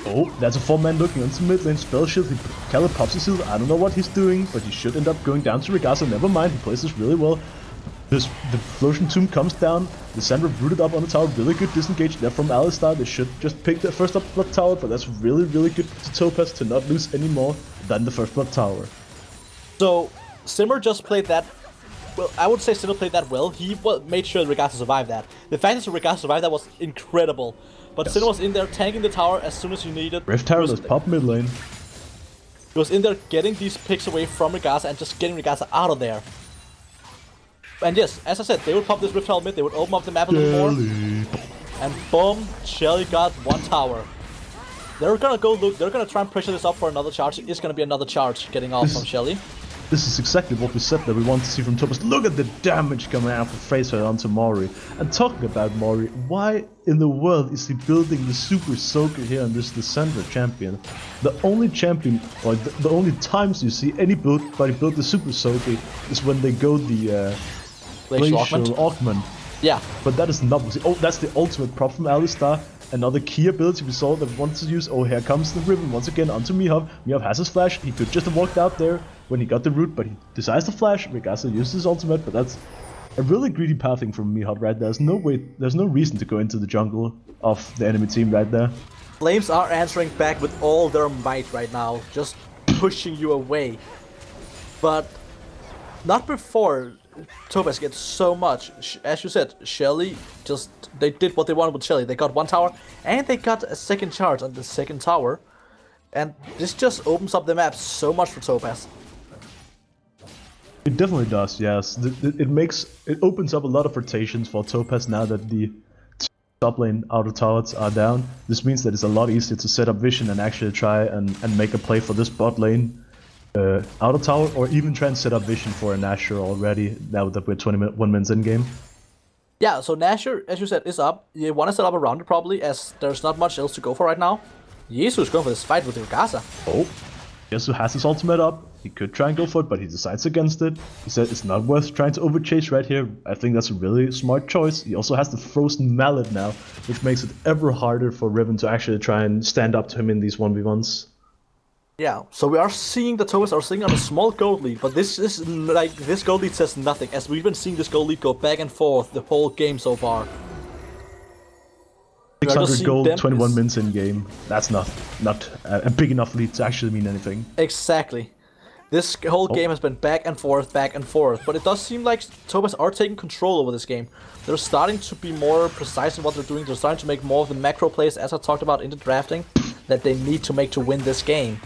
Speaker 2: Oh, that's a 4-man looking onto mid lane, spell shield, Kala pops his shield, I don't know what he's doing, but he should end up going down to Rigasa, never mind, he plays this really well. The Flosion Tomb comes down, the Sandra rooted up on the tower, really good disengage there from Alistar, they should just pick the first up block tower, but that's really good to Topaz to not lose any more than the first block tower.
Speaker 1: So, Simmer just played that well, I would say Sinnoh played that well. He made sure Regasa survived that. The fact that Regasa survived that was incredible. But yes. Sinnoh was in there tanking the tower as soon as you needed.
Speaker 2: Rift Tower was pop mid lane.
Speaker 1: He was in there getting these picks away from Regasa and just getting Regasa out of there. And yes, as I said, they would pop this Rift Tower mid, they would open up the map a little more. And boom, Shelly got one tower. They're gonna go look, they're gonna try and pressure this up for another charge. It's gonna be another charge getting off from Shelly.
Speaker 2: This is exactly what we said that we want to see from Topaz. Look at the damage coming out from Fraser onto Mori. And talking about Mori, why in the world is he building the Super Soaker here on this Descender champion? The only champion, or the only times you see anybody build the Super Soaker is when they go the Glacial Augment.
Speaker 1: Yeah.
Speaker 2: But that is not, oh, that's the ultimate prop from Alistar. Another key ability we saw that wants to use, oh, here comes the Riven once again onto Mihov. Mihov has his flash, he could just have walked out there when he got the root, but he decides to flash. Regasa used his ultimate, but that's a really greedy pathing from Mihov right there. There's no reason to go into the jungle of the enemy team right there.
Speaker 1: Flames are answering back with all their might right now, just pushing you away. But not before Topaz gets so much. As you said, Shelly they did what they wanted with Shelly. They got one tower and they got a second charge on the second tower. And this just opens up the map so much for Topaz.
Speaker 2: It definitely does, yes. It opens up a lot of rotations for Topaz now that the top lane outer towers are down. This means that it's a lot easier to set up vision and actually try and make a play for this bot lane outer tower, or even try and set up vision for a Nashor already now that we're 21 minutes in game.
Speaker 1: Yeah, so Nashor, as you said, is up. You want to set up around it probably, as there's not much else to go for right now. Yesu is going for this fight with Regasa.
Speaker 2: Oh, Yesu has his ultimate up. He could try and go for it, but he decides against it. He said it's not worth trying to overchase right here. I think that's a really smart choice. He also has the Frozen Mallet now, which makes it ever harder for Riven to actually try and stand up to him in these 1v1s.
Speaker 1: Yeah, so we are seeing the Topaz are sitting on a small gold lead, but this gold lead says nothing, as we've been seeing this gold lead go back and forth the whole game so far.
Speaker 2: 600 gold, 21 minutes in game. That's not a big enough lead to actually mean anything.
Speaker 1: Exactly. This whole game has been back and forth, but it does seem like Topaz are taking control over this game. They're starting to be more precise in what they're doing. They're starting to make more of the macro plays, as I talked about in the drafting, that they need to make to win this game.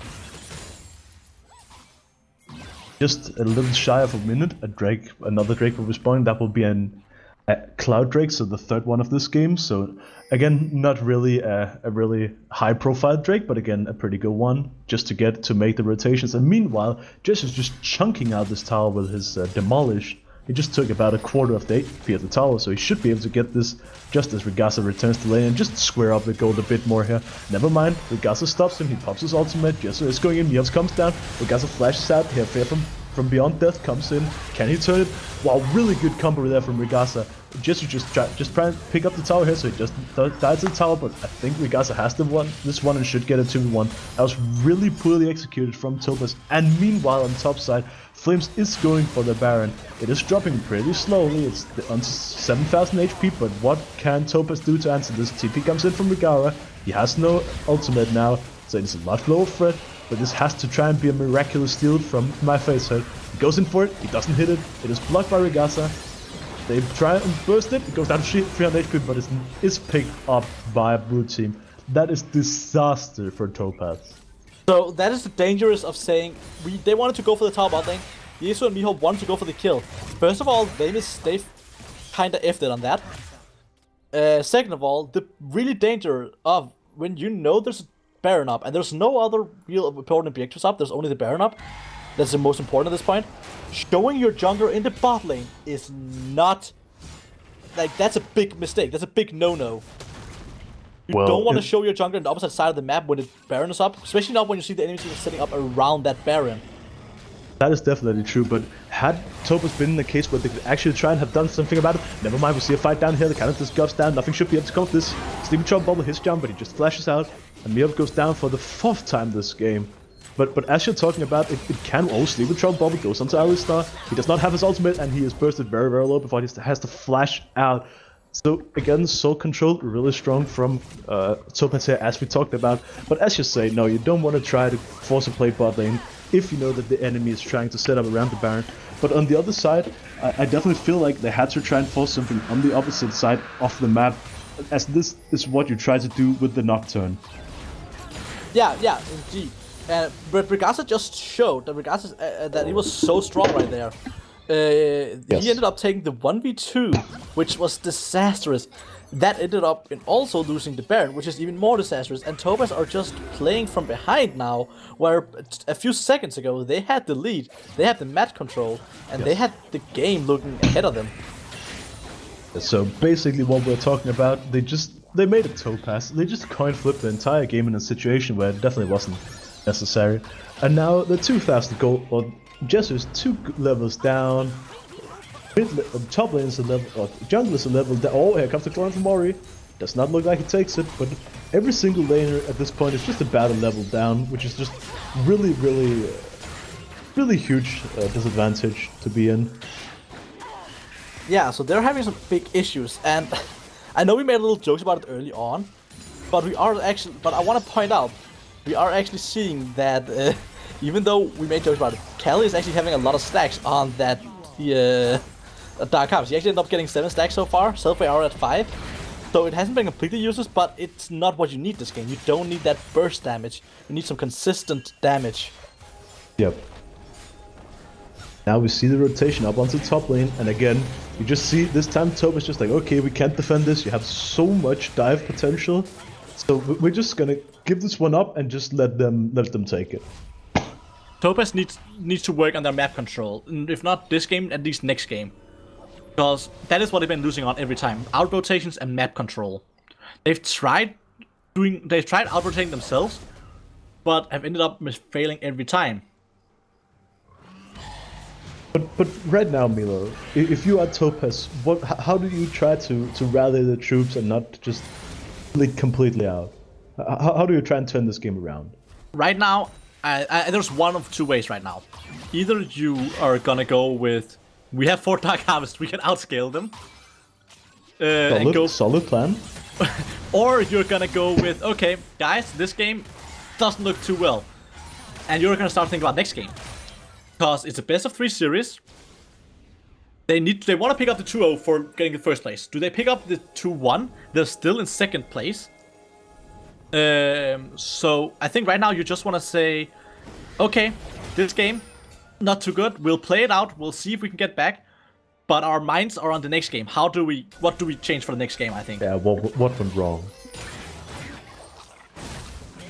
Speaker 2: Just a little shy of a minute, another Drake will respond. That will be a Cloud Drake, so the third one of this game. So again, not really a really high-profile Drake, but again a pretty good one, just to make the rotations. And meanwhile, Jess is just chunking out this tower with his Demolish. He just took about a quarter of the HP at the tower, so he should be able to get this just as Regasa returns to lane and just square up the gold a bit more here. Never mind, Regasa stops him, he pops his ultimate, Jesu is going in, Mios comes down, Regasa flashes out, here Fear from Beyond Death comes in, can he turn it? Wow, really good combo there from Regasa. Jesu just try and pick up the tower here, so he just dies to the tower, but I think Regasa has this one and should get a 2v1. That was really poorly executed from Topaz, and meanwhile on top side, Flames is going for the Baron. It is dropping pretty slowly, it's on 7,000 HP, but what can Topaz do to answer this? TP comes in from Regara, he has no ultimate now, so it's a much lower threat, but this has to try and be a miraculous steal from my facehead. He goes in for it, he doesn't hit it, it is blocked by Regasa. They try and burst it, it goes down to 300 HP, but it's picked up by a blue team. That is disaster for Topaz.
Speaker 1: So that is the dangerous of saying they wanted to go for the top bot lane. Yesu and Miho wanted to go for the kill. First of all, they kinda effed it on that. Second of all, the really danger of when you know there's a Baron up and there's no other real important objectives up, there's only the Baron up. That's the most important at this point. Showing your jungler in the bot lane is not... Like, that's a big mistake. That's a big no-no. You don't want to show your jungler on the opposite side of the map when the Baron is up, especially not when you see the enemy team setting up around that Baron.
Speaker 2: That is definitely true, but had Topaz been in a case where they could actually try and have done something about it, never mind, we see a fight down here, the cannon just goes down, nothing should be able to come with this. Sleeping Charm bubble his jump, but he just flashes out, and Mihop goes down for the 4th time this game. But as you're talking about, it can also Sleeping Charm bubble goes onto Alistar, he does not have his ultimate, and he is bursted very, very low before he has to flash out. So again, soul control really strong from Topaz here, as we talked about. But as you say, no, you don't want to try to force a play bot lane. if you know that the enemy is trying to set up around the Baron. But on the other side, I definitely feel like they had to try and force something on the opposite side of the map, as this is what you try to do with the Nocturne.
Speaker 1: Yeah, indeed. But Regasa just showed that that he was so strong right there. He ended up taking the 1v2, which was disastrous. That ended up in also losing the Baron, which is even more disastrous. And Topaz are just playing from behind now, where a few seconds ago they had the lead, they had the map control, and they had the game looking ahead of them.
Speaker 2: So basically what we're talking about, they made a Topaz. They just coin flipped the entire game in a situation where it definitely wasn't necessary. And now the 2000 gold, or Jesu's 2 levels down. Top lane is a level, or jungle is a level down. Oh, here comes the clone from Mori. Does not look like he takes it, but every single laner at this point is just about a level down, which is just really huge disadvantage to be in.
Speaker 1: Yeah, so they're having some big issues, and I know we made little jokes about it early on, but I want to point out, we are actually seeing that even though we made jokes about it, Kelly is actually having a lot of stacks on that Dark Harvest. He actually ended up getting 7 stacks so far, Selfie are at 5. So it hasn't been completely useless, but it's not what you need this game. You don't need that burst damage. You need some consistent damage.
Speaker 2: Yep. Now we see the rotation up onto top lane, and again, you just see this time Tope is just like, okay, we can't defend this, you have so much dive potential, so we're just gonna give this one up and just let them take it.
Speaker 1: Topaz needs to work on their map control, and if not this game, at least next game. Because that is what they've been losing on every time. Out rotations and map control. They've tried out rotating themselves, but have ended up failing every time.
Speaker 2: But right now, Milo, if you are Topaz, how do you try to rally the troops and not just bleed completely out? How do you try and turn this game around?
Speaker 1: Right now, there's one of 2 ways right now. Either you are gonna go with, we have 4 Dark Harvest, we can outscale them.
Speaker 2: Solid plan.
Speaker 1: Or you're gonna go with, okay, guys, this game doesn't look too well. And you're gonna start thinking about next game. Because it's a best of 3 series. They want to pick up the 2-0 for getting the first place. Do they pick up the 2-1? They're still in second place. So I think right now you just want to say, okay, this game, not too good. We'll play it out. We'll see if we can get back. But our minds are on the next game. What do we change for the next game, I think?
Speaker 2: Yeah, what went wrong?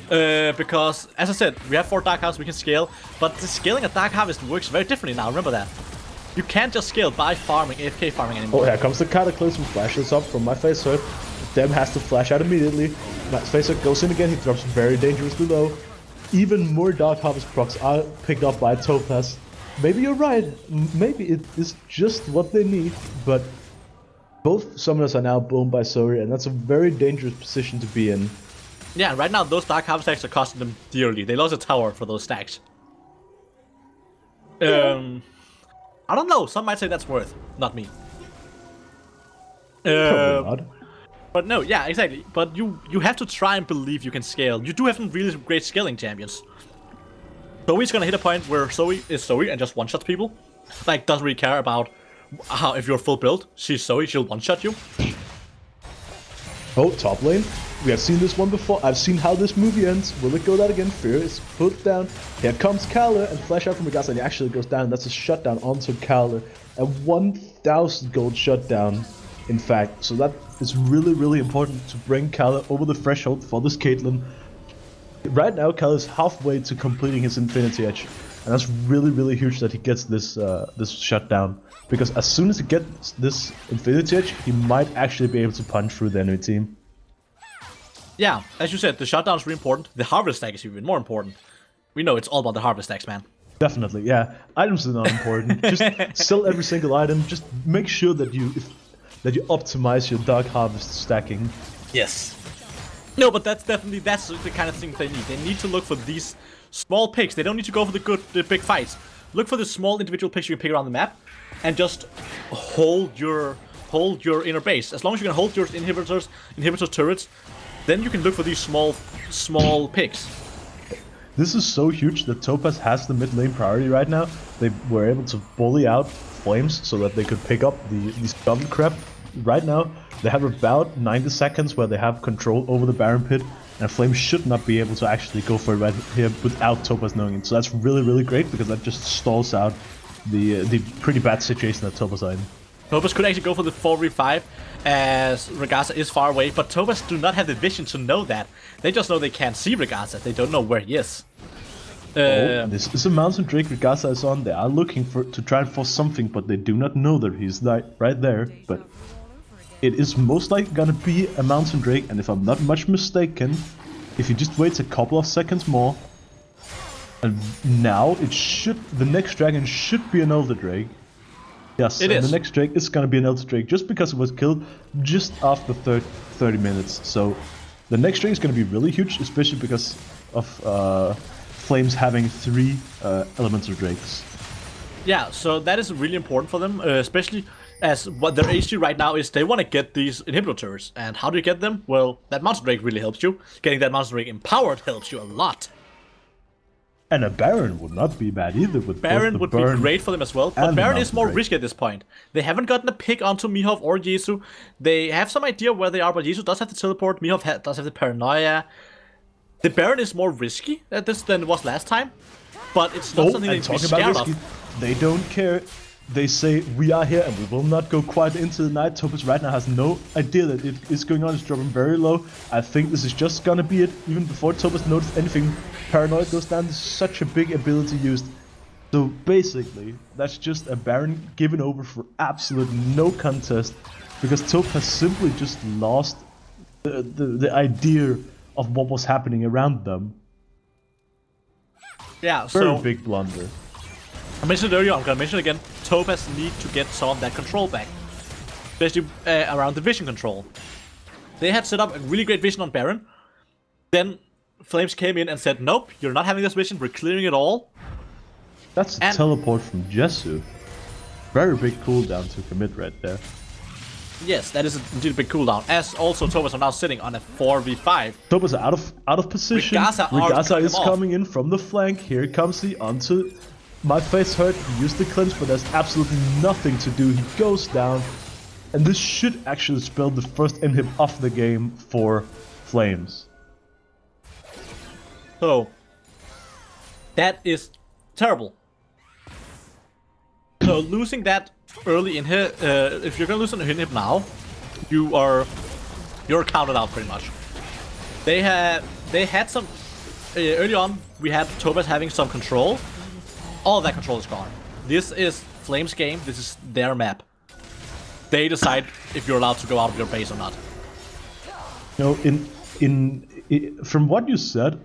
Speaker 1: Because, as I said, we have 4 Dark Harvests we can scale, but the scaling of Dark Harvest works very differently now, remember that. You can't just scale by farming, AFK farming anymore.
Speaker 2: Oh, here comes the Cataclysm, flashes up from my face hurt. Dem has to flash out immediately. My face hurt goes in again, he drops very dangerously low. Even more Dark Harvest procs are picked up by Topaz. Maybe you're right, maybe it is just what they need, but both summoners are now blown by Sori, and that's a very dangerous position to be in.
Speaker 1: Yeah, right now those Dark Harvest stacks are costing them dearly. They lost a tower for those stacks. I don't know, some might say that's worth, not me.
Speaker 2: Probably not.
Speaker 1: But no, yeah, exactly. But you have to try and believe you can scale. You do have some really great scaling champions. Zoe's gonna hit a point where Zoe is Zoe and just one-shots people. Like, doesn't really care about how, if you're full build. She's Zoe, she'll one-shot you.
Speaker 2: Oh, top lane. We have seen this one before. I've seen how this movie ends. Will it go that again? Fear is put down. Here comes Kala and flash out from Megasa, and he actually goes down. That's a shutdown onto Kala. A 1000 gold shutdown, in fact. So that is really, really important to bring Kala over the threshold for this Caitlyn. Right now, Kala is halfway to completing his Infinity Edge. And that's really, really huge that he gets this this shutdown. Because as soon as he gets this Infinity Edge, he might actually be able to punch through the enemy team.
Speaker 1: Yeah, as you said, the shutdown is really important. The harvest stack is even more important. We know it's all about the harvest stacks, man.
Speaker 2: Definitely, yeah. Items are not important. Just sell every single item. Just make sure that you optimize your Dark Harvest stacking.
Speaker 1: Yes. No, but that's the kind of thing they need. They need to look for these small picks. They don't need to go for the big fights. Look for the small individual picks you can pick around the map, and just hold your inner base. As long as you can hold your inhibitor turrets, then you can look for these small picks.
Speaker 2: This is so huge that Topaz has the mid lane priority right now. They were able to bully out Flames so that they could pick up these goblin crap. Right now, they have about 90 seconds where they have control over the Baron pit, and Flames should not be able to actually go for it right here without Topaz knowing it. So that's really, really great, because that just stalls out the pretty bad situation that Topaz are in.
Speaker 3: Topaz could actually go for the 4v5 as Ragasa is far away, but Topaz do not have the vision to know that. They just know they can't see Ragasa, they don't know where he is.
Speaker 2: This is a Mountain Drake Ragasa is on. They are looking to try and force something, but they do not know that he's right there. But it is most likely gonna be a Mountain Drake, and if I'm not much mistaken, if he just waits a couple of seconds more, and now the next dragon should be an Elder Drake. Yes,
Speaker 3: it is.
Speaker 2: The next Drake is gonna be an Elder Drake, just because it was killed just after 30 minutes. So the next Drake is gonna be really huge, especially because of Flames having 3 Elemental Drakes.
Speaker 3: Yeah, so that is really important for them, especially as what their issue right now is they want to get these inhibitors. And how do you get them? Well, that Mountain Drake really helps you. Getting that Mountain Drake empowered helps you a lot.
Speaker 2: And a Baron would not be bad either. With
Speaker 3: Baron would be great for them as well, but Baron is more
Speaker 2: Drake.
Speaker 3: risky at this point. They haven't gotten a pick onto Mihov or Jesu. They have some idea where they are, but Jesu does have the teleport, Mihov does have the paranoia. The Baron is more risky at this than it was last time, but it's not something they need to be scared of.
Speaker 2: They don't care. They say, we are here and we will not go quite into the night. Topaz right now has no idea that it is going on. It's dropping very low. I think this is just gonna be it. Even before Topaz noticed anything, Paranoid goes down. This is such a big ability used. So basically, that's just a Baron given over for absolute no contest, because Topaz simply just lost the idea of what was happening around them.
Speaker 3: Yeah,
Speaker 2: Very big blunder.
Speaker 3: I mentioned it earlier, I'm gonna mention it again. Topaz need to get some of that control back, especially around the vision control. They had set up a really great vision on Baron. Then Flames came in and said, nope, you're not having this vision, we're clearing it all.
Speaker 2: That's a teleport from Jesu. Very big cooldown to commit right there.
Speaker 3: Yes, that is indeed a big cooldown. As also Topaz are now sitting on a 4v5.
Speaker 2: Topaz are out of position. Ragasa is coming in from the flank. Here comes he onto my face hurt. He used the cleanse, but there's absolutely nothing to do. He goes down, and this should actually spell the first inhib of the game for Flames.
Speaker 3: So that is terrible. So losing that early in here, if you're gonna lose an inhib now, you're counted out pretty much. They had some early on. We had Topaz having some control. All of that control is gone. This is Flames' game. This is their map. They decide if you're allowed to go out of your base or not.
Speaker 2: You know, from what you said,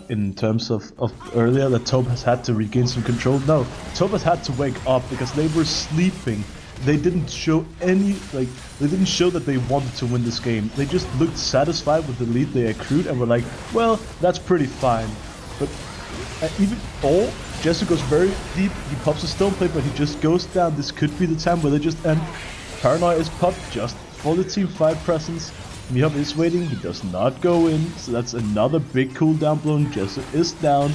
Speaker 2: in terms of earlier that Topaz had to regain some control. No, Topaz had to wake up because they were sleeping. They didn't show they didn't show that they wanted to win this game. They just looked satisfied with the lead they accrued and were like, well, that's pretty fine. But even Jesse goes very deep. He pops a stone plate, but he just goes down. This could be the time where they just end. Paranoia is popped just for the team 5 presence. Mihop is waiting, he does not go in, so that's another big cooldown blow. Jesse is down.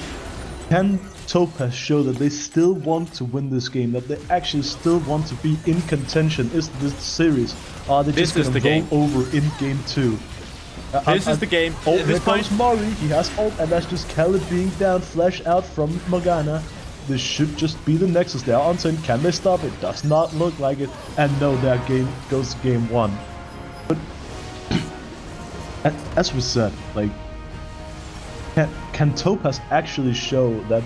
Speaker 2: Can Topaz show that they still want to win this game, that they actually still want to be in contention? Is this series? Are they just going to roll over in game 2?
Speaker 3: This is the game.
Speaker 2: Oh, here comes Mori, he has ult, and that's just Kelly being down, flash out from Morgana. This should just be the Nexus. They are on turn. Can they stop it? Does not look like it. And no, their game goes to game 1. But as we said, like, can Topaz actually show that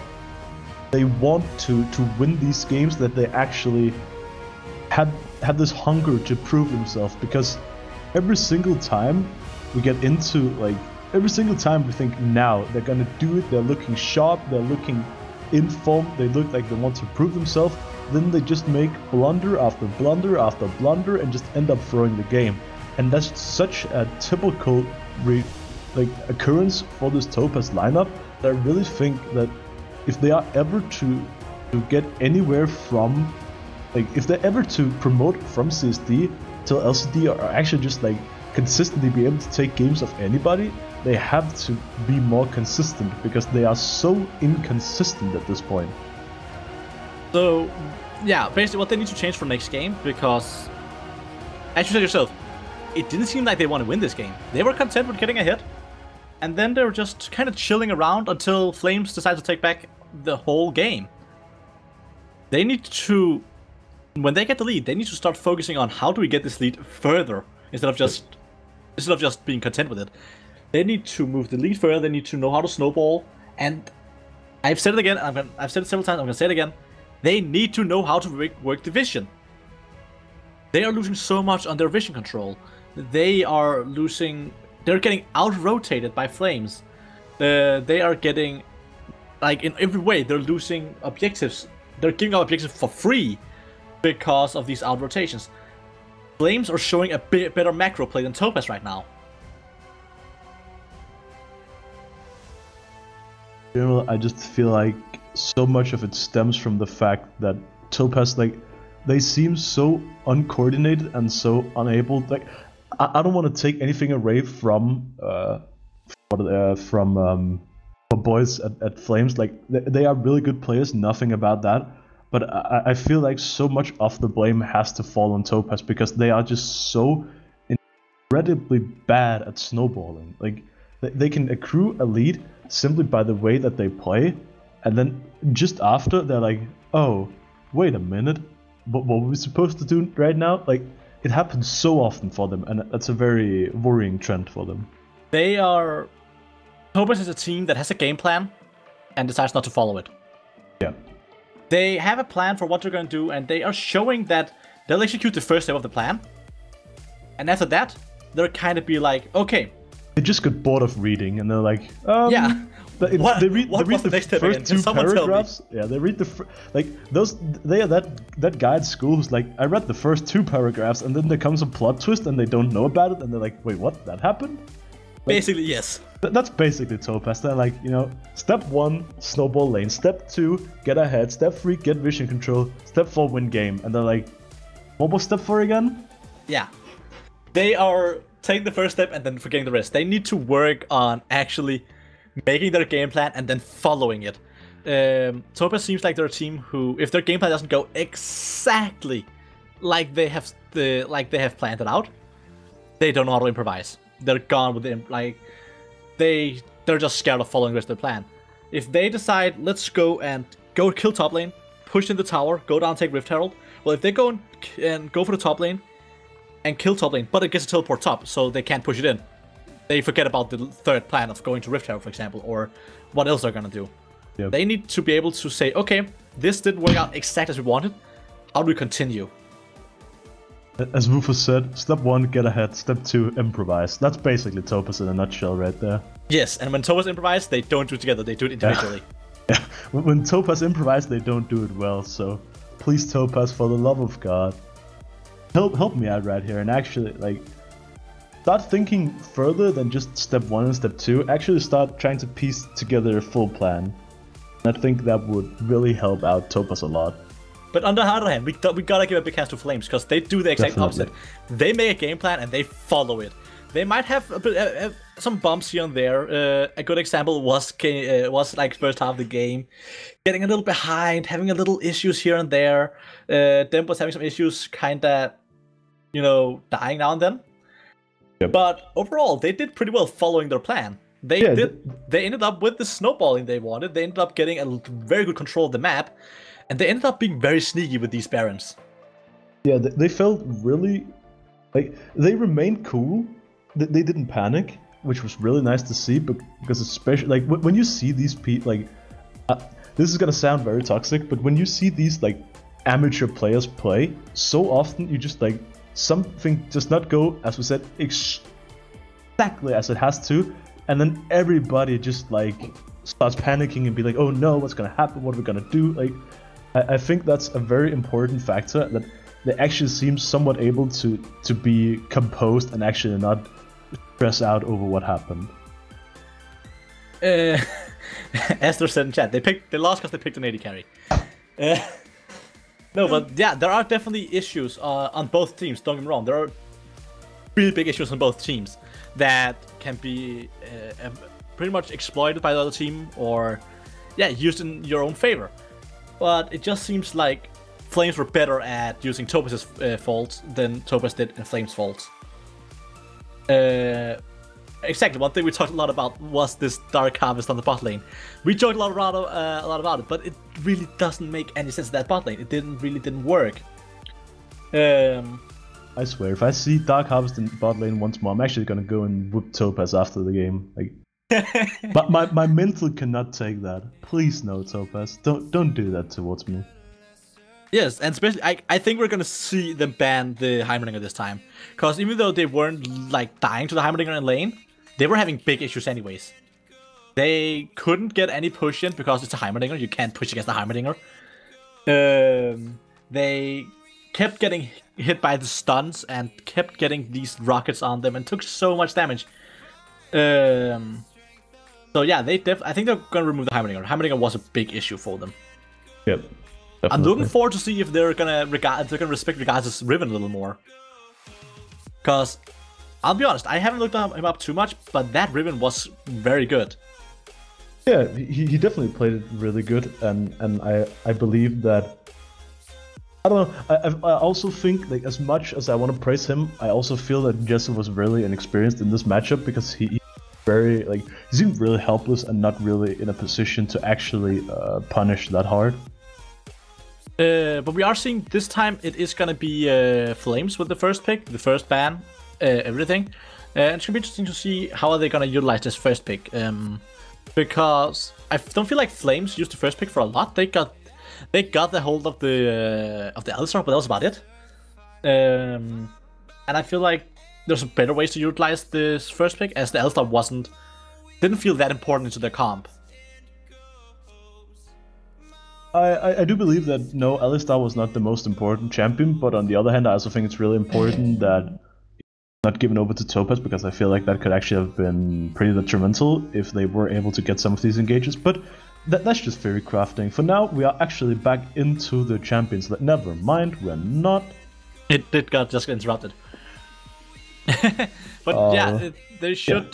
Speaker 2: they want to win these games, that they actually have this hunger to prove themselves? Because every single time we get into, like, every single time we think now they're gonna do it, they're looking sharp, they're looking in form, they look like they want to prove themselves, then they just make blunder after blunder after blunder and just end up throwing the game. And that's such a typical occurrence for this Topaz lineup that I really think that if they are ever to get anywhere from, like, if they're ever to promote from CSD till LCD, or actually just like consistently be able to take games of anybody, they have to be more consistent because they are so inconsistent at this point.
Speaker 3: So, yeah, basically what they need to change for next game, because, as you said yourself, it didn't seem like they want to win this game. They were content with getting ahead, and then they were just kind of chilling around until Flames decided to take back the whole game. They need to, when they get the lead, they need to start focusing on how do we get this lead further instead of just being content with it. They need to move the lead further. They need to know how to snowball, and I've said it again. I've said it several times. I'm gonna say it again. They need to know how to work the vision. They are losing so much on their vision control. They are losing. They're getting out-rotated by Flames. They are getting, like, in every way, they're losing objectives. They're giving out objectives for free because of these out-rotations. Flames are showing a bit better macro play than Topaz right now.
Speaker 2: In general, I just feel like so much of it stems from the fact that Topaz, like, they seem so uncoordinated and so unable. Like, I don't want to take anything away from boys at Flames. Like, they are really good players, nothing about that. But I feel like so much of the blame has to fall on Topaz because they are just so incredibly bad at snowballing. Like, they can accrue a lead simply by the way that they play, and then just after they're like, oh, wait a minute, what were we supposed to do right now? Like, it happens so often for them, and that's a very worrying trend for them.
Speaker 3: Topaz is a team that has a game plan and decides not to follow it.
Speaker 2: Yeah.
Speaker 3: They have a plan for what they're going to do, and they are showing that they'll execute the first step of the plan. And after that, they'll kind of be like, okay.
Speaker 2: They just got bored of reading, and they're like,
Speaker 3: yeah.
Speaker 2: They read the
Speaker 3: next step
Speaker 2: first
Speaker 3: again?
Speaker 2: two paragraphs. Yeah, they read they are that guy at school who's like, I read the first 2 paragraphs, and then there comes a plot twist, and they don't know about it, and they're like, wait, what? That happened? Like,
Speaker 3: basically, yes.
Speaker 2: That's basically Topaz. They're like, step 1, snowball lane. Step 2, get ahead. Step 3, get vision control. Step 4, win game. And they're like, what was step 4 again?
Speaker 3: Yeah. They are taking the first step and then forgetting the rest. They need to work on actually making their game plan and then following it. Topaz seems like they're a team who, if their game plan doesn't go exactly like they have planned it out, they don't know how to improvise. They're gone with the they're just scared of following the rest of their plan. If they decide, let's go kill top lane, push in the tower, go down, take Rift Herald. Well, if they go and go for the top lane and kill top lane, but it gets a teleport top, so they can't push it in. They forget about the third plan of going to Rift Herald, for example, or what else they're gonna do. Yep. They need to be able to say, okay, this didn't work out exactly as we wanted. How do we continue?
Speaker 2: As Rufus said, step 1, get ahead. Step 2, improvise. That's basically Topaz in a nutshell right there.
Speaker 3: Yes, and when Topaz improvise, they don't do it together, they do it individually.
Speaker 2: Yeah. When Topaz improvise, they don't do it well, so please, Topaz, for the love of God, help me out right here and actually, like, start thinking further than just step 1 and step 2. Actually start trying to piece together a full plan. And I think that would really help out Topaz a lot.
Speaker 3: But on the other hand, we gotta give a big hand to Flames, because they do the exact opposite. They make a game plan and they follow it. They might have some bumps here and there. A good example was like first half of the game, getting a little behind, having a little issues here and there. Dem was having some issues, kinda, dying now and then. Yep. But overall, they did pretty well following their plan. They ended up with the snowballing they wanted. They ended up getting a very good control of the map. And they ended up being very sneaky with these Barons.
Speaker 2: Yeah, they felt really... like, they remained cool. They didn't panic, which was really nice to see, because especially, like, when you see these people, like... this is gonna sound very toxic, but when you see these, like, amateur players play, so often you just, like, something does not go, as we said, exactly as it has to, and then everybody just, like, starts panicking and be like, oh no, what's gonna happen, what are we gonna do, like... I think that's a very important factor, that they actually seem somewhat able to be composed and actually not stress out over what happened.
Speaker 3: Esther said in chat, they lost because they picked an AD carry. No, but yeah, there are definitely issues on both teams, don't get me wrong. There are really big issues on both teams that can be pretty much exploited by the other team, or used in your own favor. But it just seems like Flames were better at using Topaz's faults than Topaz did in Flames' faults. Exactly, one thing we talked a lot about was this Dark Harvest on the bot lane. We joked a lot about it, but it really doesn't make any sense in that bot lane. It didn't work.
Speaker 2: I swear, if I see Dark Harvest in bot lane once more, I'm actually gonna go and whoop Topaz after the game. Like, but my mental cannot take that. Please no, Topaz. Don't do that towards me.
Speaker 3: Yes, and especially I think we're gonna see them ban the Heimerdinger this time, because even though they weren't like dying to the Heimerdinger in lane, they were having big issues anyways. They couldn't get any push in because it's a Heimerdinger. You can't push against the Heimerdinger. They kept getting hit by the stuns and kept getting these rockets on them and took so much damage. So yeah, I think they're gonna remove the Heimerdinger. Heimerdinger was a big issue for them.
Speaker 2: Yep. Definitely.
Speaker 3: I'm looking forward to see if they're gonna respect Regards' Riven a little more. Cause I'll be honest, I haven't looked him up too much, but that Riven was very good.
Speaker 2: Yeah, he definitely played it really good, and I believe that. I don't know. I also think, like, as much as I want to praise him, I also feel that Jesse was really inexperienced in this matchup, because he seemed really helpless and not really in a position to actually punish that hard.
Speaker 3: But we are seeing this time it is gonna be Flames with the first pick, the first ban, everything. And it's gonna be interesting to see how are they gonna utilize this first pick. Because I don't feel like Flames used the first pick for a lot. They got the hold of the Alistar, but that was about it. And I feel like there's better ways to utilize this first pick, as the Alistar didn't feel that important into their comp.
Speaker 2: I do believe that no, Alistar was not the most important champion, but on the other hand, I also think it's really important that it's not given over to Topaz, because I feel like that could actually have been pretty detrimental if they were able to get some of these engages. But that's just theory crafting. For now, we are actually back into the champions. Never mind, we're not.
Speaker 3: It got just interrupted. But they should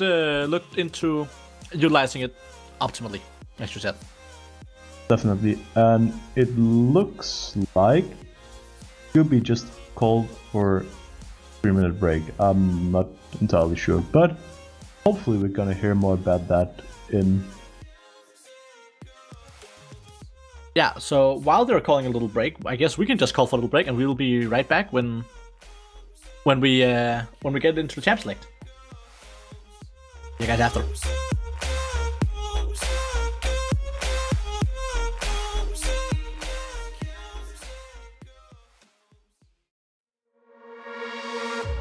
Speaker 3: look into utilizing it optimally, as you said.
Speaker 2: Definitely, and it looks like Yubi just called for a 3-minute break. I'm not entirely sure, but hopefully we're gonna hear more about that in.
Speaker 3: Yeah, so while they're calling a little break, I guess we can just call for a little break, and we will be right back when we get into the champ select. You guys after.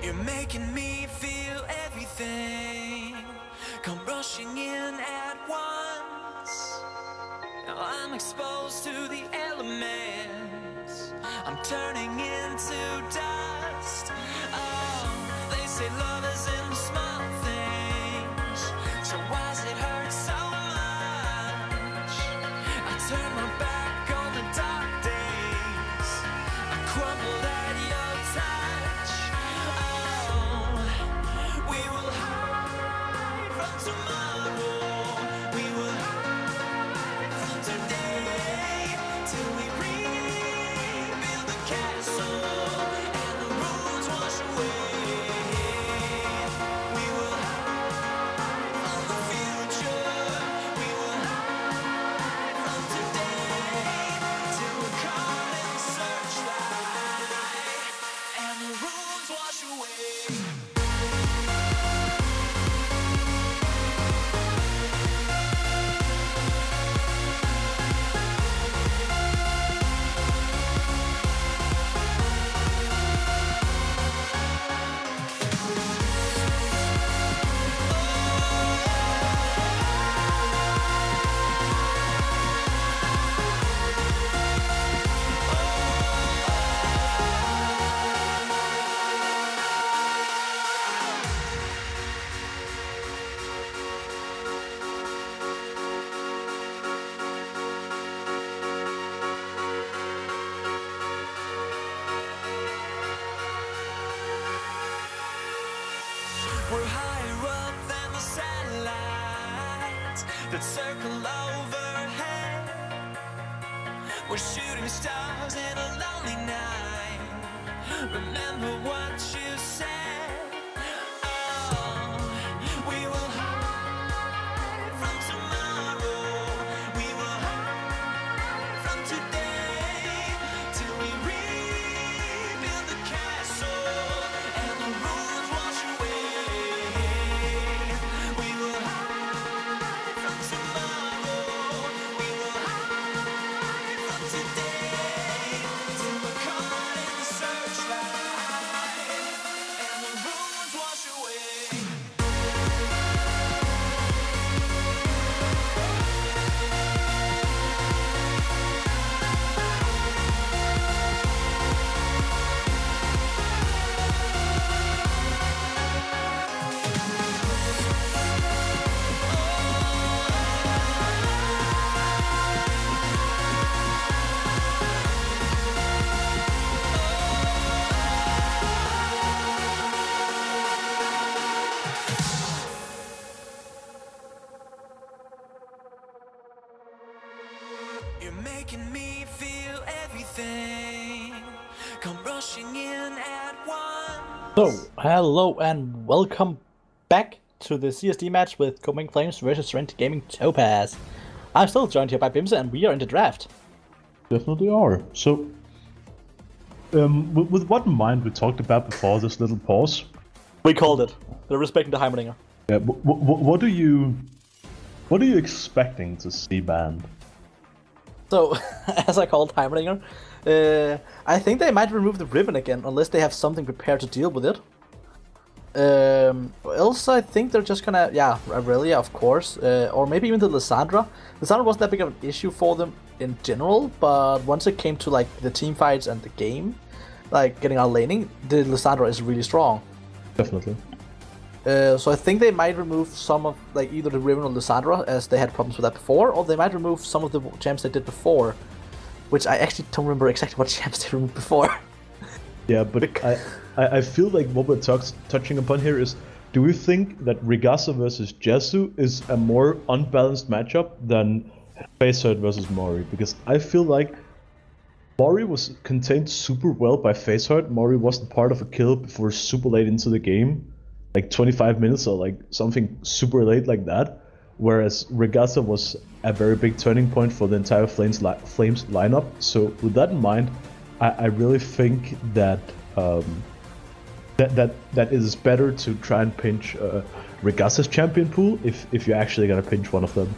Speaker 4: You're making me feel everything come rushing in at once. Now I'm exposed to the elements. I'm turning into dust. Oh, they say love is in the small things. So why does it hurt so much? I turn my back on the dark days. I crumbled at your touch. Oh, we will hide from tomorrow. We will hide from today till we rebuild the castle and the ruins wash away. We will hide from the future. We will hide from today till we're caught in the searchlight and the ruins wash away. We're higher up than the that circle overhead. We're shooting stars in a lonely night. Remember what you said. Oh, we will hide from tomorrow. We will hide from today till we rebuild the castle and the rules wash away. We will hide from tomorrow. We will hide from today till we're caught in the searchlight and the rules wash away. You're making me feel everything. Come rushing in at once.
Speaker 1: So, hello and welcome back to the CSD match with Copenhagen Flames versus Serenity Gaming Topaz. I'm still joined here by Bimse and we are in the draft.
Speaker 2: Definitely are. So, with what in mind we talked about before this little pause?
Speaker 1: We called it. They're respecting the Heimerdinger.
Speaker 2: Yeah. What are you expecting to see banned?
Speaker 1: So, as I called Heimerdinger, I think they might remove the ribbon again unless they have something prepared to deal with it. Else I think they're just gonna, yeah, Aurelia of course, or maybe even the Lissandra. Lissandra wasn't that big of an issue for them in general, but once it came to like the team fights and the game, like getting out laning, the Lissandra is really strong.
Speaker 2: Definitely.
Speaker 1: So I think they might remove some of like either the Riven or Lissandra, as they had problems with that before, or they might remove some of the champs they did before, which I actually don't remember exactly what champs they removed before.
Speaker 2: Yeah, but I feel like what we're touching upon here is, do we think that Regasa versus Jesu is a more unbalanced matchup than Facehurt versus Mori? Because I feel like Mori was contained super well by Facehurt. Mori wasn't part of a kill before super late into the game, like 25 minutes or like something super late like that. Whereas Regasa was a very big turning point for the entire Flames lineup. So with that in mind, I really think that that it is better to try and pinch Regasa's champion pool if you're actually gonna pinch one of them.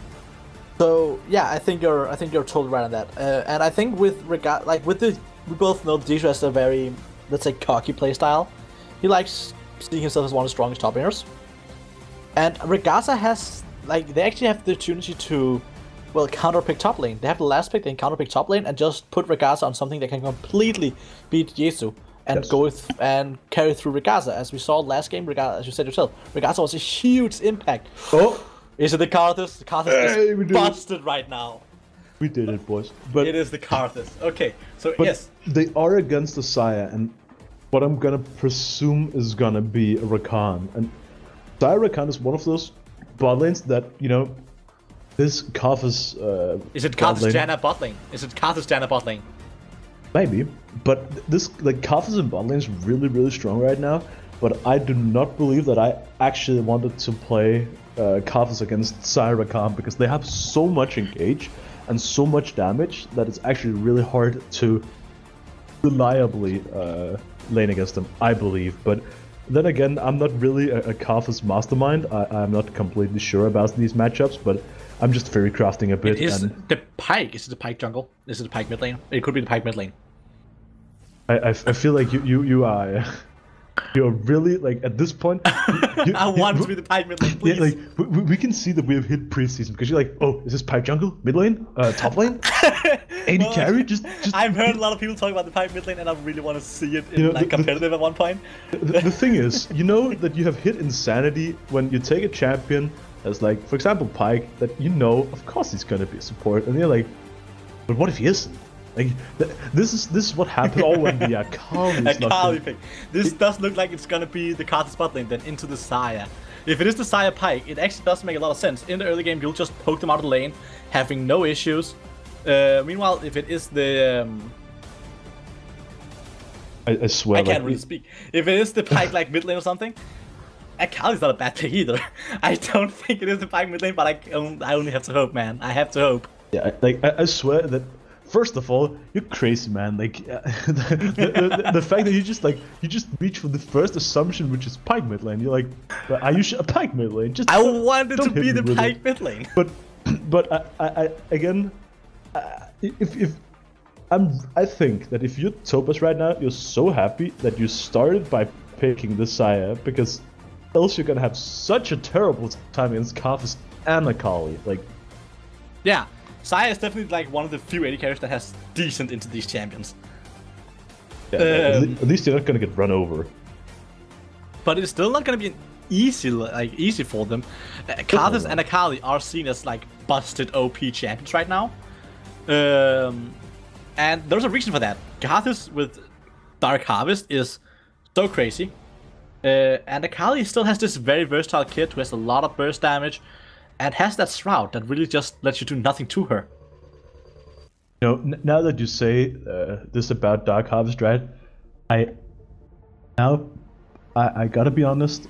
Speaker 1: So yeah, I think you're totally right on that. And I think with we both know Dijou has a very, let's say, cocky playstyle. He likes seeing himself as one of the strongest top laners. And Regasa has, like, they actually have the opportunity to, well, counterpick top lane. They have the last pick, they can counterpick top lane and just put Regasa on something that can completely beat Jesu and
Speaker 2: Yes.
Speaker 1: and carry through Regasa. As we saw last game, Regasa, as you said yourself, Regasa was a huge impact.
Speaker 2: Oh!
Speaker 1: Is it the Karthus? The Karthus is busted right now.
Speaker 2: We did it, boys. But
Speaker 3: It is the Karthus. Okay, so
Speaker 2: But
Speaker 3: yes.
Speaker 2: they are against the Saya, and what I'm gonna presume is gonna be a Rakan. And Saya Rakan is one of those bot lanes that, you know, this Karthus...
Speaker 3: Is it
Speaker 2: bot
Speaker 3: Karthus
Speaker 2: lane-
Speaker 3: Janna bot lane? Is it Karthus Janna bot lane?
Speaker 2: Maybe, but this, like, Karthus in bot lane is really, really strong right now, but I do not believe that I actually wanted to play Karthus against Saya Rakan, because they have so much engage and so much damage that it's actually really hard to reliably lane against them, I believe. But then again, I'm not really a Karthus mastermind. I'm not completely sure about these matchups, but I'm just very crafting a bit.
Speaker 3: It is
Speaker 2: and
Speaker 3: the Pyke. Is it the Pyke jungle? Is it the Pyke mid lane? It could be the Pyke mid lane.
Speaker 2: I feel like you are you're really, like, at this point.
Speaker 3: I want to be the Pyke mid lane, please.
Speaker 2: Yeah, like we can see that we have hit preseason, because you're like, oh, is this Pyke jungle, mid lane, top lane, 80
Speaker 3: Well,
Speaker 2: carry? Just
Speaker 3: I've heard a lot of people talk about the Pyke mid lane, and I really want to see it in,
Speaker 2: You know,
Speaker 3: like, competitive at one point.
Speaker 2: The thing is, you know that you have hit insanity when you take a champion as, like, for example, Pyke, that you know, of course he's gonna be a support, and you're like, but what if he isn't? Like, this is what happened all when the Akali
Speaker 3: A Kali pick. This does look like it's gonna be the Karthus bot lane, then into the Saya. If it is the Xayah Pyke, it actually does make a lot of sense. In the early game, you'll just poke them out of the lane, having no issues. Meanwhile, if it is the...
Speaker 2: I swear.
Speaker 3: I can't really speak. If it is the Pyke like mid lane or something, Akali's not a bad pick either. I don't think it is the Pyke mid lane, but I only have to hope, man. I have to hope.
Speaker 2: Yeah, like I swear that. First of all, you're crazy, man. Like the fact that you just reach for the first assumption, which is Pyke mid lane. You're like, but are you sure a Pyke mid lane? Just
Speaker 3: I wanted to be the
Speaker 2: really.
Speaker 3: Pyke mid lane.
Speaker 2: But I again, I think that if you're Topaz right now, you're so happy that you started by picking the Xayah, because else you're gonna have such a terrible time against Karthus and Akali. Like,
Speaker 3: yeah. Xayah is definitely like one of the few AD carries that has decent into these champions.
Speaker 2: Yeah, at least you're not gonna get run over.
Speaker 3: But it's still not gonna be an easy for them. Karthus and Akali are seen as like busted OP champions right now. And there's a reason for that. Karthus with Dark Harvest is so crazy. And Akali still has this very versatile kit who has a lot of burst damage. And has that shroud that really just lets you do nothing to her.
Speaker 2: You know, now that you say this about Dark Harvest, right? I gotta be honest.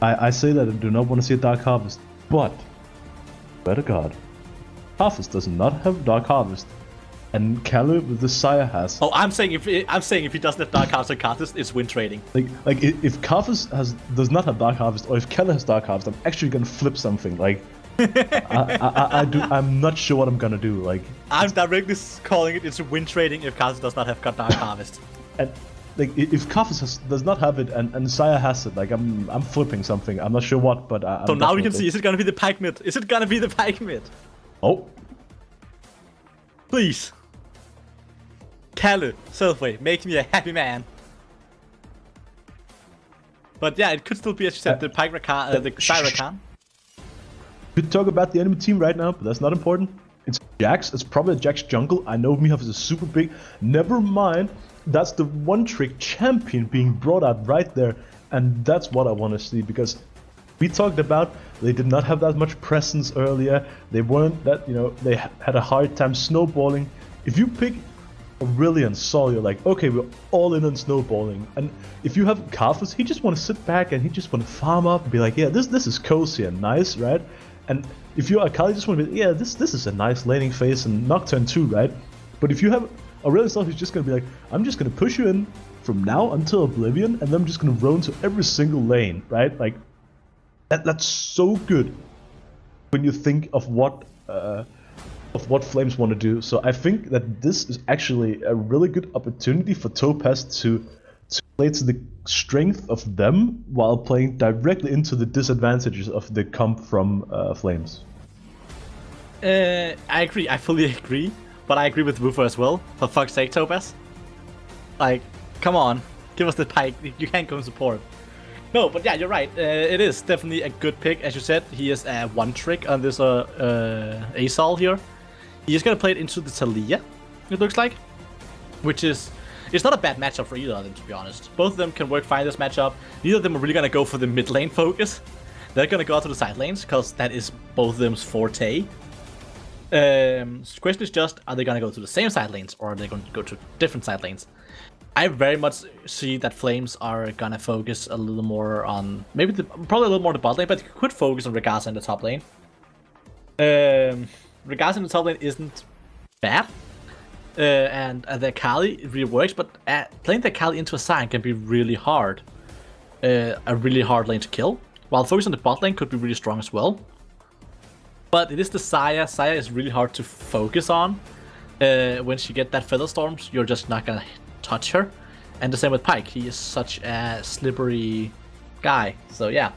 Speaker 2: I say that I do not want to see a Dark Harvest, but swear to God, Karthus does not have Dark Harvest, and Kalle with the Xayah has.
Speaker 3: Oh, I'm saying if he doesn't have Dark Harvest on Karthus, it's win trading.
Speaker 2: Like if Karthus does not have Dark Harvest, or if Kalle has Dark Harvest, I'm actually gonna flip something. Like I'm not sure what I'm gonna do. Like
Speaker 3: I'm directly calling it's win trading if Karthus does not have Dark Harvest.
Speaker 2: And like if Karthus does not have it and Xayah has it, like I'm flipping something. I'm not sure what, but
Speaker 3: so now we can see: is it gonna be the Pyke mid? Is it gonna be the Pyke mid?
Speaker 2: Oh,
Speaker 3: please. Kalle, Selfway, make me a happy man. But yeah, it could still be, as you said, the Pyke Rakan, the Xayah Rakan.
Speaker 2: We talk about the enemy team right now, but that's not important. It's Jax. It's probably Jax jungle. I know Mihaf is a super big. Never mind. That's the one-trick champion being brought out right there, and that's what I want to see, because we talked about they did not have that much presence earlier. They weren't that, they had a hard time snowballing. If you pick Aurelion Sol, you're like, okay, we're all in on snowballing. And if you have Karthus, he just want to sit back and he just want to farm up and be like, yeah, this is cozy and nice, right? And if you're Akali, you just want to be, yeah, this is a nice laning phase, and Nocturne too, right? But if you have Aurelion Sol, he's just gonna be like, I'm just gonna push you in from now until Oblivion, and then I'm just gonna roam to every single lane, right? Like that's so good when you think of what Flames want to do. So I think that this is actually a really good opportunity for Topaz to play to the strength of them while playing directly into the disadvantages of the comp from Flames.
Speaker 3: I agree. I fully agree. But I agree with Woofer as well. For fuck's sake, Topaz. Like, come on. Give us the Pyke. You can't go and support. No, but yeah, you're right. It is definitely a good pick. As you said, he is one trick on this Asol here. He's gonna play it into the Talia, it looks like. Which is... It's not a bad matchup for either of them, to be honest. Both of them can work fine this matchup. Neither of them are really gonna go for the mid lane focus. They're gonna go out to the side lanes, because that is both of them's forte. The question is just, are they gonna go to the same side lanes, or are they going to go to different side lanes? I very much see that Flames are gonna focus a little more on, probably a little more on the bot lane, but you could focus on Regasa in the top lane. Regasa in the top lane isn't bad, and the Akali really works, but playing the Akali into a side can be really hard. A really hard lane to kill, while focusing on the bot lane could be really strong as well. But it is the Xayah. Xayah is really hard to focus on. When she get that Feather Storms, you're just not gonna touch her. And the same with Pyke. He is such a slippery guy. So yeah,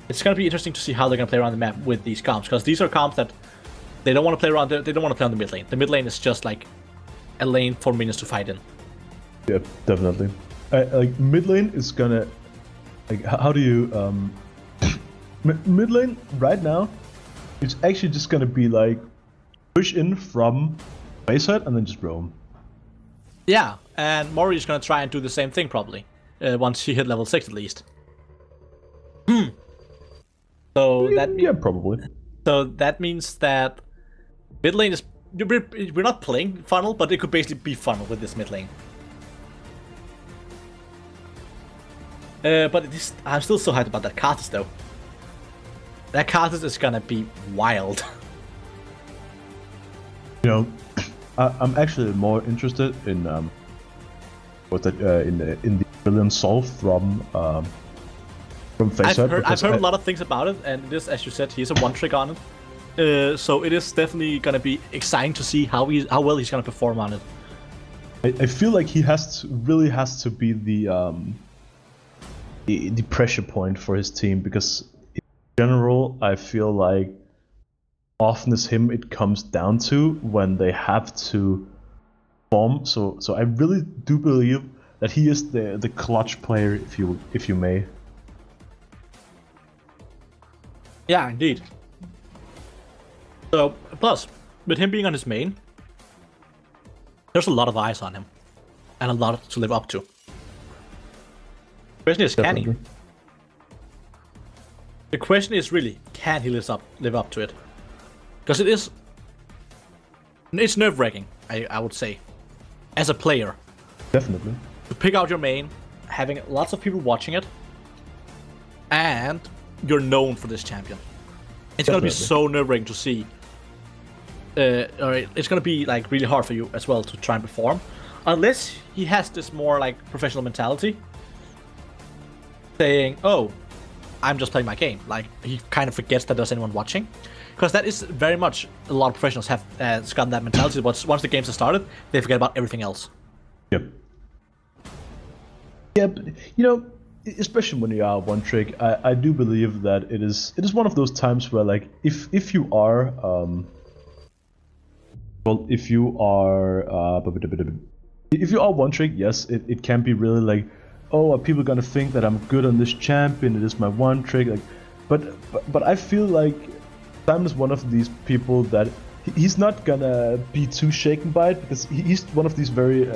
Speaker 3: it's gonna be interesting to see how they're gonna play around the map with these comps, because these are comps that they don't want to play around. They don't want to play on the mid lane. The mid lane is just like a lane for minions to fight in.
Speaker 2: Yeah, definitely. Like mid lane is gonna, like, how do you mid lane right now? It's actually just gonna be like push in from base hut and then just roam.
Speaker 3: Yeah, and Mori is gonna try and do the same thing probably once she hit level 6 at least. So
Speaker 2: Yeah, probably.
Speaker 3: So that means that mid lane is we're not playing funnel, but it could basically be funnel with this mid lane. But I'm still so hyped about that Karthus though. That Karthus is gonna be wild.
Speaker 2: You know, I'm actually more interested in in the brilliant solve from FaceHub.
Speaker 3: I've heard a lot of things about it, and it is, as you said, he's a one trick on it. So it is definitely gonna be exciting to see how well he's gonna perform on it.
Speaker 2: I feel like he really has to be the pressure point for his team, because in general I feel like often it's him it comes down to when they have to form. So I really do believe that he is the clutch player, if you may.
Speaker 3: Yeah, indeed. So plus with him being on his main, there's a lot of eyes on him and a lot to live up to. The question is, can he? The question is really, can he live up to it? Because it's nerve-wracking, I would say, as a player.
Speaker 2: Definitely.
Speaker 3: To pick out your main, having lots of people watching it, and you're known for this champion. It's gonna be so nerve-wracking to see. It's gonna be like really hard for you as well to try and perform, unless he has this more like professional mentality, saying, "Oh, I'm just playing my game." Like he kind of forgets that there's anyone watching, because that is very much a lot of professionals have gotten that mentality. But once the games have started, they forget about everything else.
Speaker 2: Yep. Yeah, but, you know, especially when you are one trick, I do believe that it is one of those times where, like, if you are if you are one trick, yes, it can be really like, oh, are people gonna think that I'm good on this champion? It is my one trick, like, but I feel like Simon is one of these people that he's not gonna be too shaken by it, because he's one of these very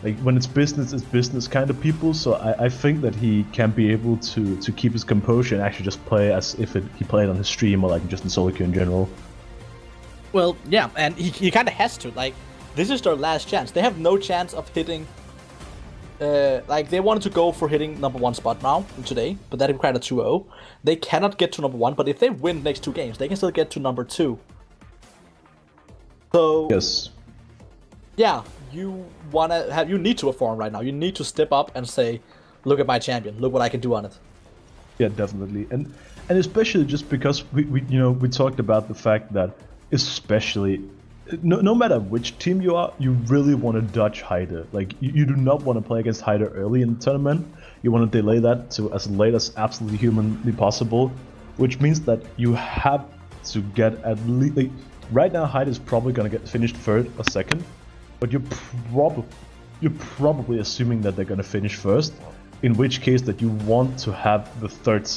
Speaker 2: like, when it's business kind of people. So I think that he can be able to keep his composure and actually just play as if he played on his stream, or like just in solo queue in general.
Speaker 3: Well, yeah, and he kind of has to. Like, this is their last chance. They have no chance of hitting. Like, they wanted to go for hitting number 1 spot now today, but that required a 2-0. They cannot get to number 1, but if they win the next 2 games, they can still get to number 2. So
Speaker 2: yes,
Speaker 3: yeah, you need to perform right now. You need to step up and say, "Look at my champion. Look what I can do on it."
Speaker 2: Yeah, definitely, and especially just because we talked about the fact that, especially, no matter which team you are, you really want to dodge Heide. Like, you do not want to play against Heide early in the tournament. You want to delay that to as late as absolutely humanly possible, which means that you have to get at least, like, right now Heide is probably gonna get finished 3rd or 2nd, but you're probably assuming that they're gonna finish 1st, in which case that you want to have the 3rd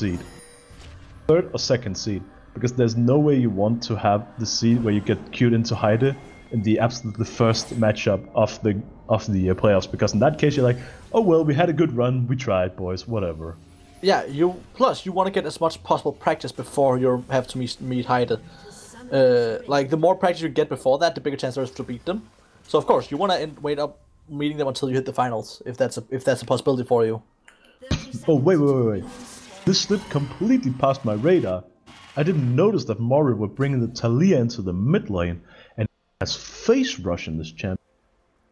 Speaker 2: or 2nd seed. Because there's no way you want to have the seed where you get queued into Heide in the absolutely first matchup of the playoffs, because in that case you're like, oh well, we had a good run, we tried, boys, whatever.
Speaker 3: Yeah, you want to get as much possible practice before you have to meet Heide. Like, the more practice you get before that, the bigger chance there is to beat them. So of course you want to wait up meeting them until you hit the finals, if that's a possibility for you.
Speaker 2: Oh wait. This slipped completely past my radar. I didn't notice that Mori were bringing the Talia into the mid lane, and has face rush in this champ.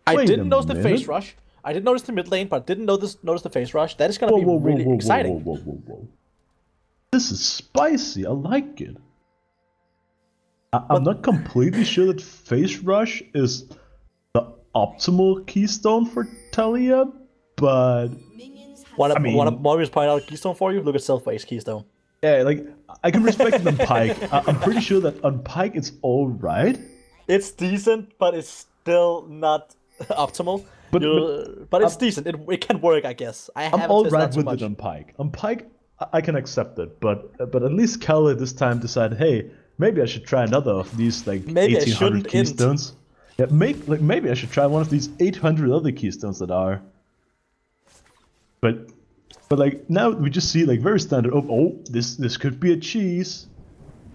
Speaker 3: I didn't notice the face rush. I didn't notice the mid lane, but I didn't notice the face rush. That is gonna be really exciting.
Speaker 2: Whoa. This is spicy. I like it. I'm not completely sure that face rush is the optimal keystone for Talia, but
Speaker 3: Want Mori's point out a keystone for you? Look at Self-Face keystone.
Speaker 2: Yeah, like, I can respect it on Pyke. I'm pretty sure that on Pyke it's alright.
Speaker 3: It's decent, but it's still not optimal. But it's decent. It can work, I guess.
Speaker 2: I'm alright with it on Pyke. On Pyke, I can accept it, but at least Kelly this time decided, hey, maybe I should try another of these, like, 1800 keystones. Yeah, maybe I should try one of these 800 other keystones that are. But But like now we just see like very standard. This could be a cheese.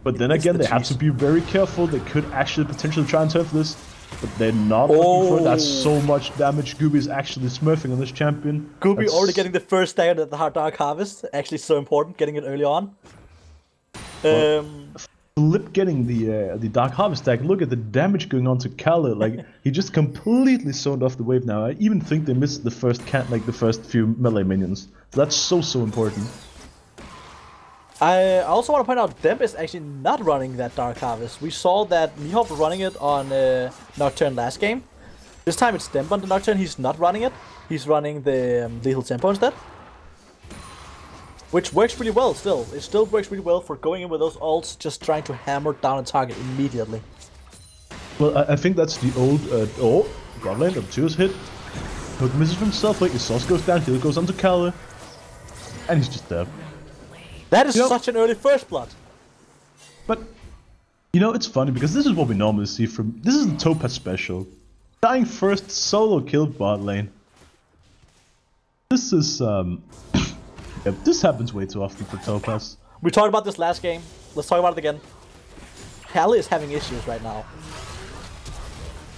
Speaker 2: But then again, they have to be very careful. They could actually potentially try and turf this, but they're not looking for it. That's so much damage. Gooby is actually smurfing on this champion.
Speaker 1: Gooby already getting the first stagger at the Hard Dark Harvest. Actually, so important getting it early on.
Speaker 2: Flip getting the Dark Harvest stack. Look at the damage going on to Kalle. Like he just completely zoned off the wave now. I even think they missed the first the first few melee minions. So that's so important.
Speaker 1: I also want to point out Demp is actually not running that Dark Harvest. We saw that Mihawk was running it on Nocturne last game. This time it's Demp on the Nocturne, he's not running it. He's running the Lethal Tempo instead. Which works really well still. It still works really well for going in with those ults, just trying to hammer down a target immediately.
Speaker 2: Well, I think that's the old, God lane, Obtuous hit. Hook misses from himself, like his sauce goes down, heal goes onto Kalle. And he's just dead.
Speaker 1: That is such an early first blood.
Speaker 2: But, you know, it's funny because this is what we normally see from... This is the Topaz special. Dying first, solo kill bot lane. This is, yeah, this happens way too often for Topaz.
Speaker 1: We talked about this last game. Let's talk about it again. Kalle is having issues right now.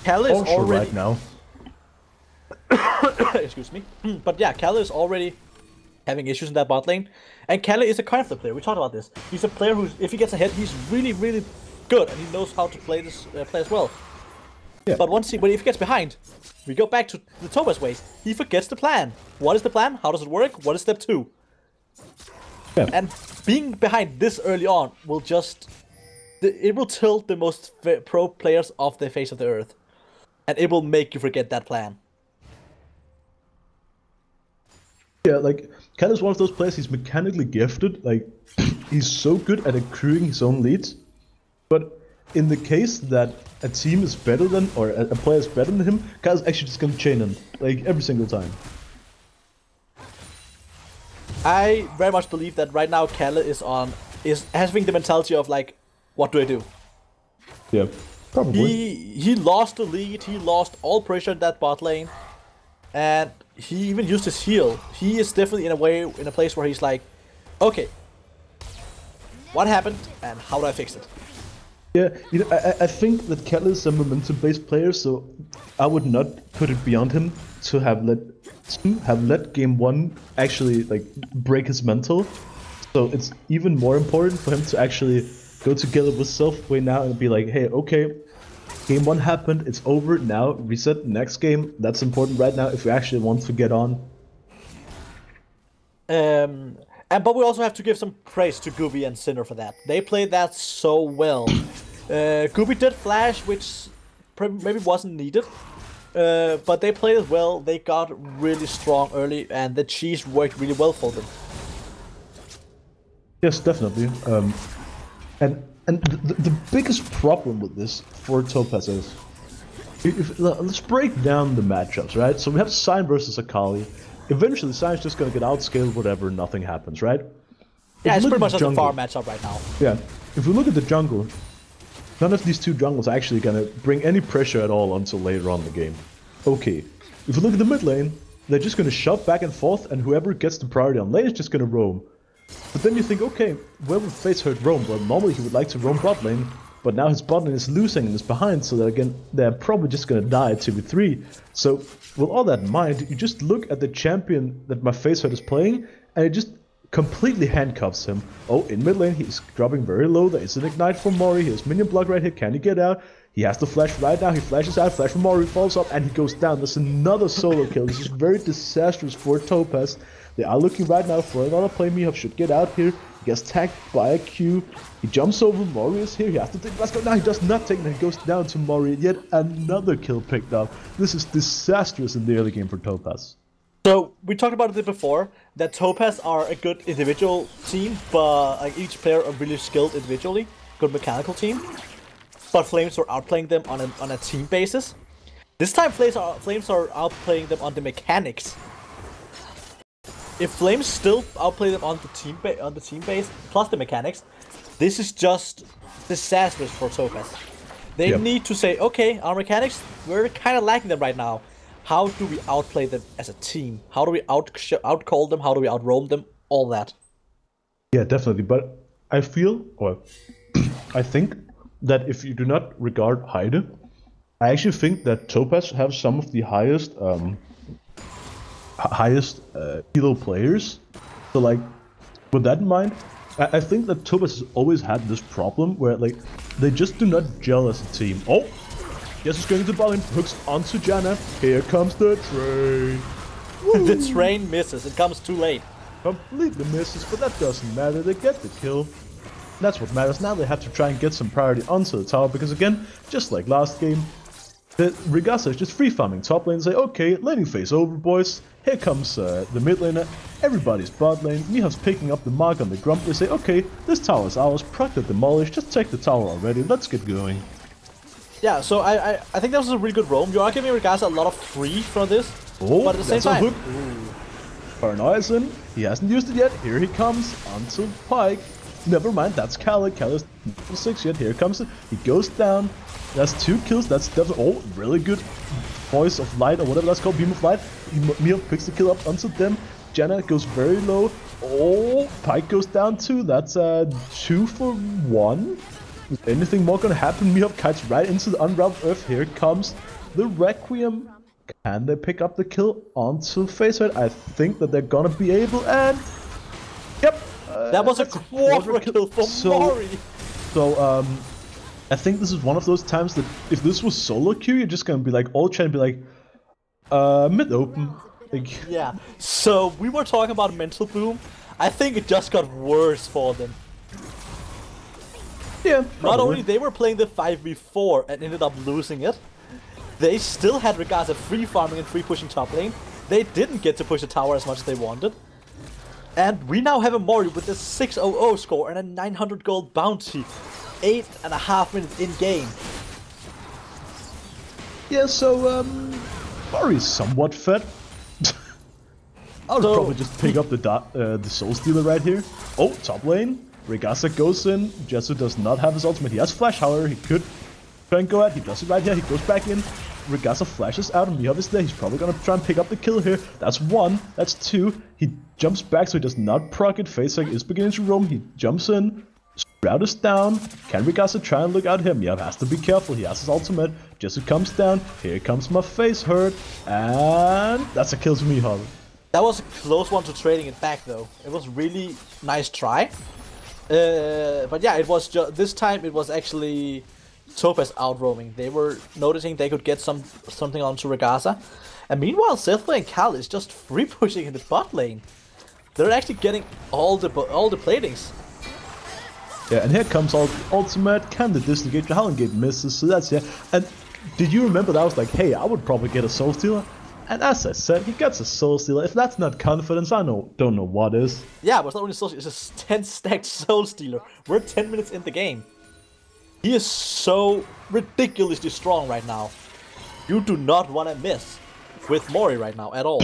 Speaker 1: Kalle is already...
Speaker 2: right now.
Speaker 1: Excuse me. But yeah, Kalle is already having issues in that bot lane. And Kalle is a conflict player. We talked about this. He's a player who, if he gets ahead, he's really, really good, and he knows how to play this play as well. Yeah. But if he gets behind, we go back to the Topaz ways. He forgets the plan. What is the plan? How does it work? What is step 2? Yeah. And being behind this early on will just... It will tilt the most pro players off the face of the earth. And it will make you forget that plan.
Speaker 2: Yeah, like, Kalle is one of those players, he's mechanically gifted, like, he's so good at accruing his own leads, but in the case that a team is better than, or a player is better than him, Kalle's actually just gonna chain him, like, every single time.
Speaker 1: I very much believe that right now Kalle is having the mentality of, like, what do I do?
Speaker 2: Yeah, probably.
Speaker 1: He lost the lead, he lost all pressure in that bot lane, and he even used his heal. He is definitely in a place where he's like, okay, what happened and how do I fix it?
Speaker 2: Yeah, you know, I think that Kalle is a momentum-based player, so I would not put it beyond him to have let game 1 actually like break his mental. So it's even more important for him to actually go together with Selfway now and be like, hey, okay, game 1 happened, it's over, now reset next game. That's important right now if we actually want to get on.
Speaker 1: But we also have to give some praise to Gooby and Sinner for that. They played that so well. Gooby did flash, which maybe wasn't needed. But they played it well, they got really strong early, and the cheese worked really well for them.
Speaker 2: Yes, definitely. And the biggest problem with this for Topaz is, let's break down the matchups, right? So we have Sign versus Akali. Eventually, Sign's just gonna get outscaled, whatever, nothing happens, right?
Speaker 1: Yeah, it's pretty much a farm matchup right now.
Speaker 2: Yeah, if we look at the jungle, none of these two jungles are actually gonna bring any pressure at all until later on in the game. Okay, if we look at the mid lane, they're just gonna shove back and forth, and whoever gets the priority on lane is just gonna roam. But then you think, okay, where would FaceHurt roam? Well, normally he would like to roam bot lane, but now his bot lane is losing and is behind, so that again, they're probably just gonna die at 2v3. So, with all that in mind, you just look at the champion that my FaceHurt is playing, and it just completely handcuffs him. Oh, in mid lane, he's dropping very low, there is an ignite from Mori, he has minion block right here, can he get out? He has to flash right now, he flashes out, flash from Mori, falls up, and he goes down. There's another solo kill. This is very disastrous for Topaz. They are looking right now for another play. Mihawk should get out here. He gets tagged by a Q. He jumps over. Mori is here. He has to take. Let's go. Now he does not take it. He goes down to Mori. Yet another kill picked up. This is disastrous in the early game for Topaz.
Speaker 1: So we talked about it before that Topaz are a good individual team, but like each player are really skilled individually, good mechanical team. But Flames are outplaying them on a team basis. This time Flames are outplaying them on the mechanics. If Flames still outplay them on the team base plus the mechanics, this is just disastrous for Topaz. They need to say, okay, our mechanics, we're kind of lacking them right now. how do we outplay them as a team? How do we outcall them? How do we outroam them? All that.
Speaker 2: Yeah, definitely. But I feel, or I think that if you do not regard Heide, I actually think that Topaz have some of the highest elo players. So like, with that in mind, I think that Topaz has always had this problem where like they just do not gel as a team. Oh, yes, it's going to ball and hooks onto Janna. Here comes the train.
Speaker 1: The train misses. It comes too late.
Speaker 2: Completely misses, but that doesn't matter. They get the kill. That's what matters. Now they have to try and get some priority onto the tower because again, just like last game, the Regasa is just free farming top lane and say, okay, laning phase over, boys. Here comes the mid laner. Everybody's bot lane. Miha's picking up the mark on the Grump. They say, okay, this tower is ours. Proc the demolish. Just take the tower already. Let's get going.
Speaker 1: Yeah, so I think that was a really good roam. You are giving Regasa a lot of free from this.
Speaker 2: Oh,
Speaker 1: but at the same
Speaker 2: that's a
Speaker 1: time,
Speaker 2: hook. Paranoia's in. He hasn't used it yet. Here he comes onto Pike. Never mind, that's Kale. Kale's not 6 yet. Here comes it. He goes down. That's 2 kills. That's definitely... Oh, really good voice of light or whatever that's called. Beam of light. Mio picks the kill up onto them. Janna goes very low. Oh, Pike goes down too. That's 2 for 1. Is anything more gonna happen? Mio kites right into the unraveled earth. Here comes the Requiem. Can they pick up the kill onto Facehurt? I think that they're gonna be able, and... Yep!
Speaker 1: that was a quarter kill for Mori!
Speaker 2: So, I think this is one of those times that if this was solo queue, you're just gonna be like, all chat and be like, mid open. Like,
Speaker 1: Yeah, so we were talking about mental boom. I think it just got worse for them.
Speaker 2: yeah,
Speaker 1: Not
Speaker 2: probably.
Speaker 1: only they were playing the 5v4 and ended up losing it, they still had Regasa free farming and free pushing top lane. They didn't get to push the tower as much as they wanted. And we now have a Mori with a 600 score and a 900 gold bounty. 8.5 minutes in game.
Speaker 2: Yeah, so, Mori's somewhat fed. I would probably just pick up the Soul Stealer right here. Oh, top lane. Regasa goes in. Jetsu does not have his ultimate. He has flash, however, he could try and go out. He does it right here. He goes back in. Regasa flashes out, and Mihav is there. He's probably gonna try and pick up the kill here. That's 1. That's 2. He jumps back, so he does not proc it. Facehug is beginning to roam. He jumps in. Sprout is down. Can Regasa try and look out him? Mihav has to be careful. He has his ultimate. Jetsu comes down. Here comes my Facehurt. And that's a kill to Mihav.
Speaker 1: That was a close one to trading it back though. It was really nice try. But yeah, it was this time it was actually Topaz out roaming. They were noticing they could get something onto Regasa. And meanwhile, Selfie and Cal is just free pushing in the bot lane. They're actually getting all the platings.
Speaker 2: Yeah, and here comes ultimate. Can the disengage? The Howling Gate misses, so that's And did you remember that I was like, hey, I would probably get a Soul Stealer? And as I said, he gets a Soul Stealer. If that's not confidence, I don't know what is.
Speaker 1: Yeah, but it's not only Soul Stealer, it's a 10 stacked Soul Stealer. We're 10 minutes in the game. He is so ridiculously strong right now. You do not want to miss with Mori right now at all.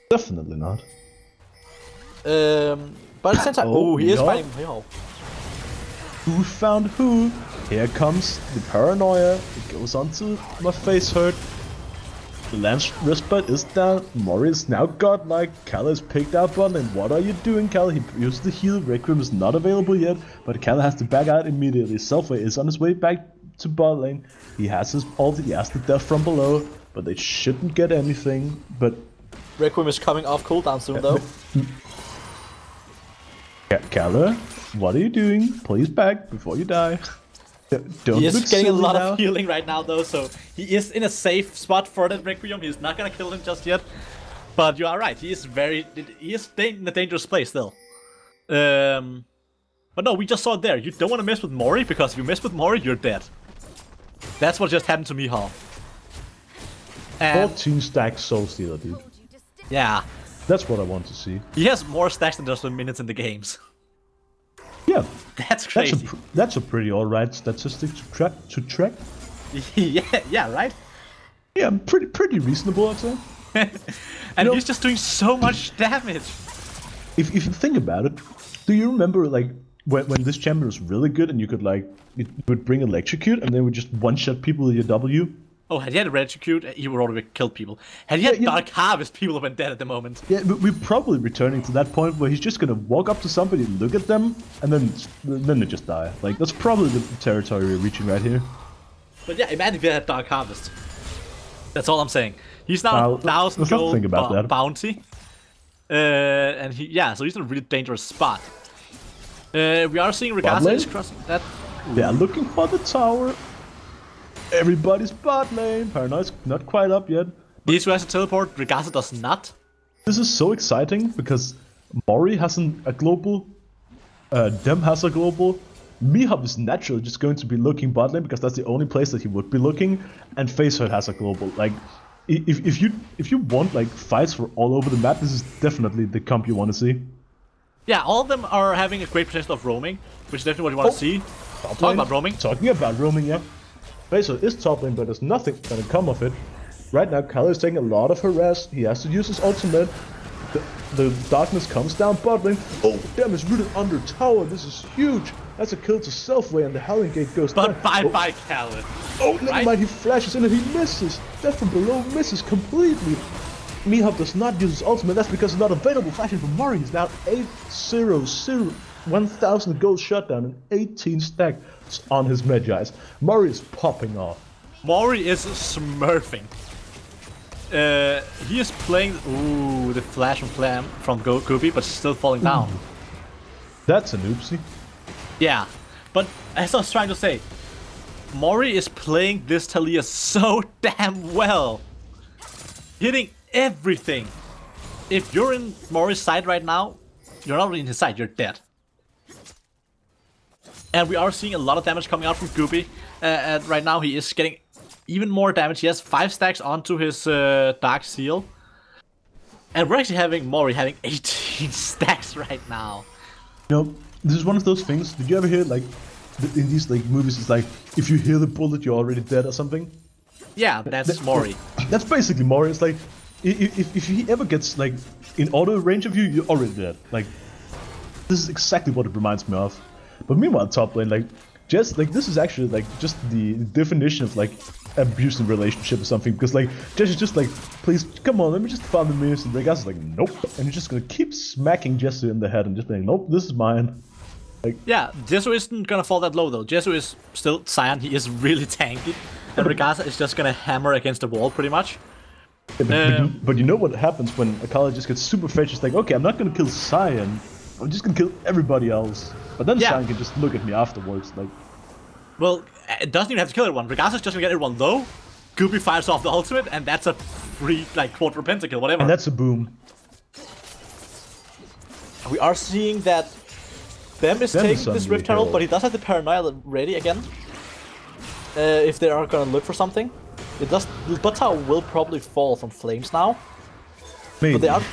Speaker 2: Definitely not.
Speaker 1: But at the same time, he is fighting Miho.
Speaker 2: Who found who? Here comes the paranoia. It goes onto my Facehurt. The Lance Respite is down. Mori is now godlike. Kale is picked out bot lane. What are you doing, Kale? He used the heal. Requiem is not available yet, but Kale has to back out immediately. Selfie is on his way back to bot lane. He has his ult. He has the death from below, but they shouldn't get anything. But
Speaker 1: Requiem is coming off cooldown soon, though.
Speaker 2: Kale, what are you doing? Please back before you die. Don't
Speaker 1: He is
Speaker 2: look
Speaker 1: getting a
Speaker 2: silly
Speaker 1: lot
Speaker 2: now.
Speaker 1: of healing right now, though, so he is in a safe spot for that Requiem. He's not gonna kill him just yet. But you are right, he is in a dangerous place still. But no, we just saw it there. You don't want to mess with Mori, because if you mess with Mori, you're dead. That's what just happened to Mihal. And
Speaker 2: 14 stack Soul Stealer, dude.
Speaker 1: yeah,
Speaker 2: That's what I want to see.
Speaker 3: He has more stacks than just the minutes in the games.
Speaker 2: Yeah,
Speaker 3: That's crazy.
Speaker 2: that's a pretty alright statistic to track.
Speaker 3: yeah, right?
Speaker 2: Yeah, pretty reasonable, I'd say.
Speaker 3: And he's just doing so much damage.
Speaker 2: If you think about it, do you remember like when this champion was really good and you could like you would bring electrocute and then would just one shot people with your W?
Speaker 3: Oh, had he had a Electrocute, he would already killed people. Had he had Dark Harvest, people would have been dead at the moment.
Speaker 2: Yeah, but we're probably returning to that point where he's just gonna walk up to somebody, look at them, and then they just die. Like, that's probably the territory we're reaching right here.
Speaker 3: But yeah, imagine if he had Dark Harvest. That's all I'm saying. He's now 1,000 gold bounty. And so he's in a really dangerous spot. We are seeing Regasa is crossing that.
Speaker 2: They are looking for the tower. Everybody's bot lane. Paranoid's not quite up yet.
Speaker 3: He's who has a teleport, Regasa does not.
Speaker 2: This is so exciting because Mori has a global, Dem has a global, Mihab is naturally just going to be looking bot lane because that's the only place that he would be looking, and Facehurt has a global. Like, if you want like fights for all over the map, this is definitely the comp you want to see.
Speaker 3: Yeah, all of them are having a great potential of roaming, which is definitely what you want to see. Talking about roaming,
Speaker 2: yeah. Facehurt is top lane, but there's nothing gonna come of it. Right now, Kyle is taking a lot of harass. He has to use his ultimate. The darkness comes down bot lane. Oh, damn, it's rooted under tower. This is huge. That's a kill to Selfway, and the Howling Gate goes down.
Speaker 3: But bye-bye, Khaled.
Speaker 2: Oh, never mind, he flashes in and he misses. Death from below misses completely. Mihab does not use his ultimate. That's because it's not available. Flashing from Mori. He's now 8-0-0. 1,000 gold shutdown and 18 stack on his Medjais. Mori is popping off.
Speaker 3: Mori is smurfing. He is playing. Ooh, the flash from Goopy, but still falling down.
Speaker 2: That's an oopsie.
Speaker 3: Yeah, but as I was trying to say, Mori is playing this Talia so damn well. Hitting everything. If you're in Mori's side right now, you're not really in his side, you're dead. And we are seeing a lot of damage coming out from Goopy. And right now he is getting even more damage. He has 5 stacks onto his Dark Seal. And we're actually having Mori having 18 stacks right now.
Speaker 2: You know, this is one of those things. Did you ever hear, like, in these like movies, it's like, if you hear the bullet, you're already dead or something?
Speaker 3: Yeah, that's Mori.
Speaker 2: That's basically Mori. It's like, if he ever gets, like, in auto range of you, you're already dead. Like, this is exactly what it reminds me of. But meanwhile, top lane, like, Jess, like, this is actually, like, just the definition of, like, abusive relationship or something. Because, like, Jess is just like, please, come on, let me just farm the minions. And Regas is like, nope. And he's just gonna keep smacking Jesu in the head and just being, nope, this is mine. Like,
Speaker 3: yeah, Jesu isn't gonna fall that low, though. Jesu is still Cyan. He is really tanky. And Regasa is just gonna hammer against the wall, pretty much.
Speaker 2: Yeah, but you know what happens when Akali just gets super fetched? It's like, okay, I'm not gonna kill Cyan. I'm just gonna kill everybody else. But then Cyan can just look at me afterwards, like...
Speaker 3: Well, it doesn't even have to kill everyone. Regasa is just gonna get everyone low. Goopy fires off the ultimate, and that's a free, like, quarter pentakill, whatever.
Speaker 2: And that's a boom.
Speaker 1: We are seeing that Them is taking this Rift Herald, but he does have the Paranoia ready again. If they are gonna look for something. It does. The bot tower will probably fall from flames now.
Speaker 2: Maybe.
Speaker 1: But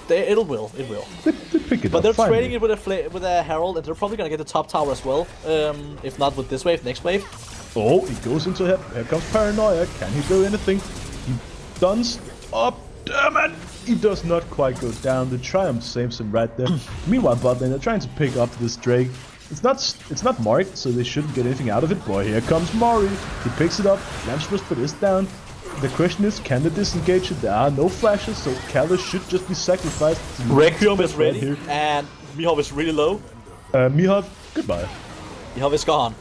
Speaker 1: it will.
Speaker 2: They pick it
Speaker 1: but
Speaker 2: up,
Speaker 1: they're
Speaker 2: finally.
Speaker 1: trading it with a Herald, and they're probably gonna get the top tower as well. If not with this wave, next wave.
Speaker 2: Oh, he goes into him. Here comes Paranoia. Can he do anything? He duns up. Damn it! He does not quite go down. The Triumph saves him right there. Meanwhile, bot lane, they're trying to pick up this Drake. It's not marked, so they shouldn't get anything out of it. Boy, here comes Mori. He picks it up. Lamspit is down. The question is, can they disengage it? There are no flashes, so Kallus should just be sacrificed.
Speaker 1: Requiem is ready, here. And Mihab is really low.
Speaker 2: Mihab, goodbye.
Speaker 1: Mihab is gone.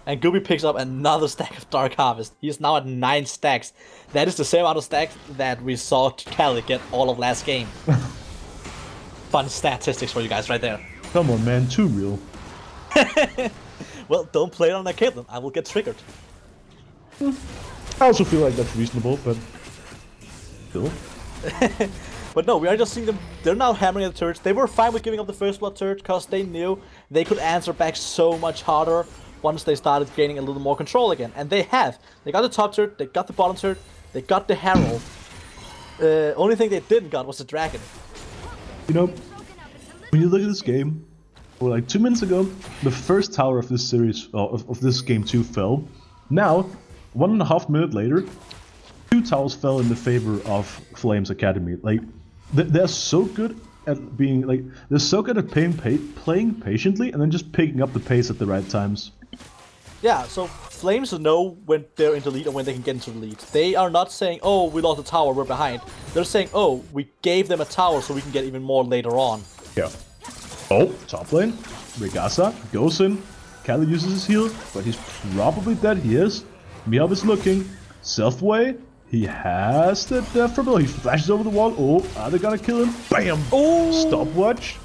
Speaker 1: And Goopy picks up another stack of Dark Harvest. He is now at 9 stacks. That is the same amount of stacks that we saw Khaled get all of last game. Fun statistics for you guys right there.
Speaker 2: Come on, man, too real.
Speaker 1: Well, don't play it on a Caitlyn. I will get triggered.
Speaker 2: I also feel like that's reasonable, but still.
Speaker 1: But no, we are just seeing them. They're now hammering at the turrets. They were fine with giving up the first blood turret because they knew they could answer back so much harder once they started gaining a little more control again. And they have. They got the top turret, they got the bottom turret, they got the Herald. Only thing they didn't got was the Dragon.
Speaker 2: You know, when you look at this game, or like 2 minutes ago, the first tower of this series, of this game 2 fell. Now, 1.5 minutes later, 2 towers fell in the favor of Flames Academy. Like, they're so good at being, like, they're so good at playing patiently and then just picking up the pace at the right times.
Speaker 1: Yeah, so Flames know when they're in the lead or when they can get into the lead. They are not saying, oh, we lost a tower, we're behind. They're saying, oh, we gave them a tower so we can get even more later on.
Speaker 2: Yeah. Oh, top lane. Regasa goes in. Kali uses his heal, but he's probably dead. He is. Mihab is looking. Selfway. He has the death from below. He flashes over the wall. Oh, are they gonna kill him? Bam! Oh! Stopwatch.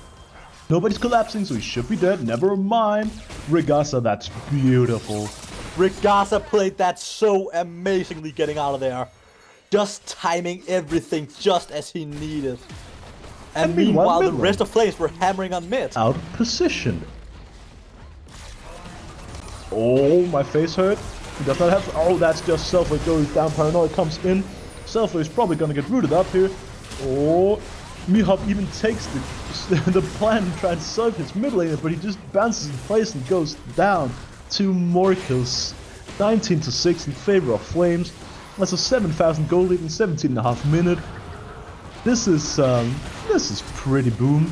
Speaker 2: Nobody's collapsing, so he should be dead. Never mind. Regasa, that's beautiful.
Speaker 1: Regasa played that so amazingly getting out of there. Just timing everything just as he needed. And meanwhile the rest of Flames were hammering on mid.
Speaker 2: Out of position. Oh, my face hurt. He does not have... Oh, that's just Selfie goes down. Paranoia comes in. Selfie is probably gonna get rooted up here. Oh, Mihab even takes the plan and tries to serve his mid laner, but he just bounces in place and goes down. 2 more kills. 19-6 in favor of Flames. That's a 7,000 gold lead in 17.5 minutes. This is pretty boom.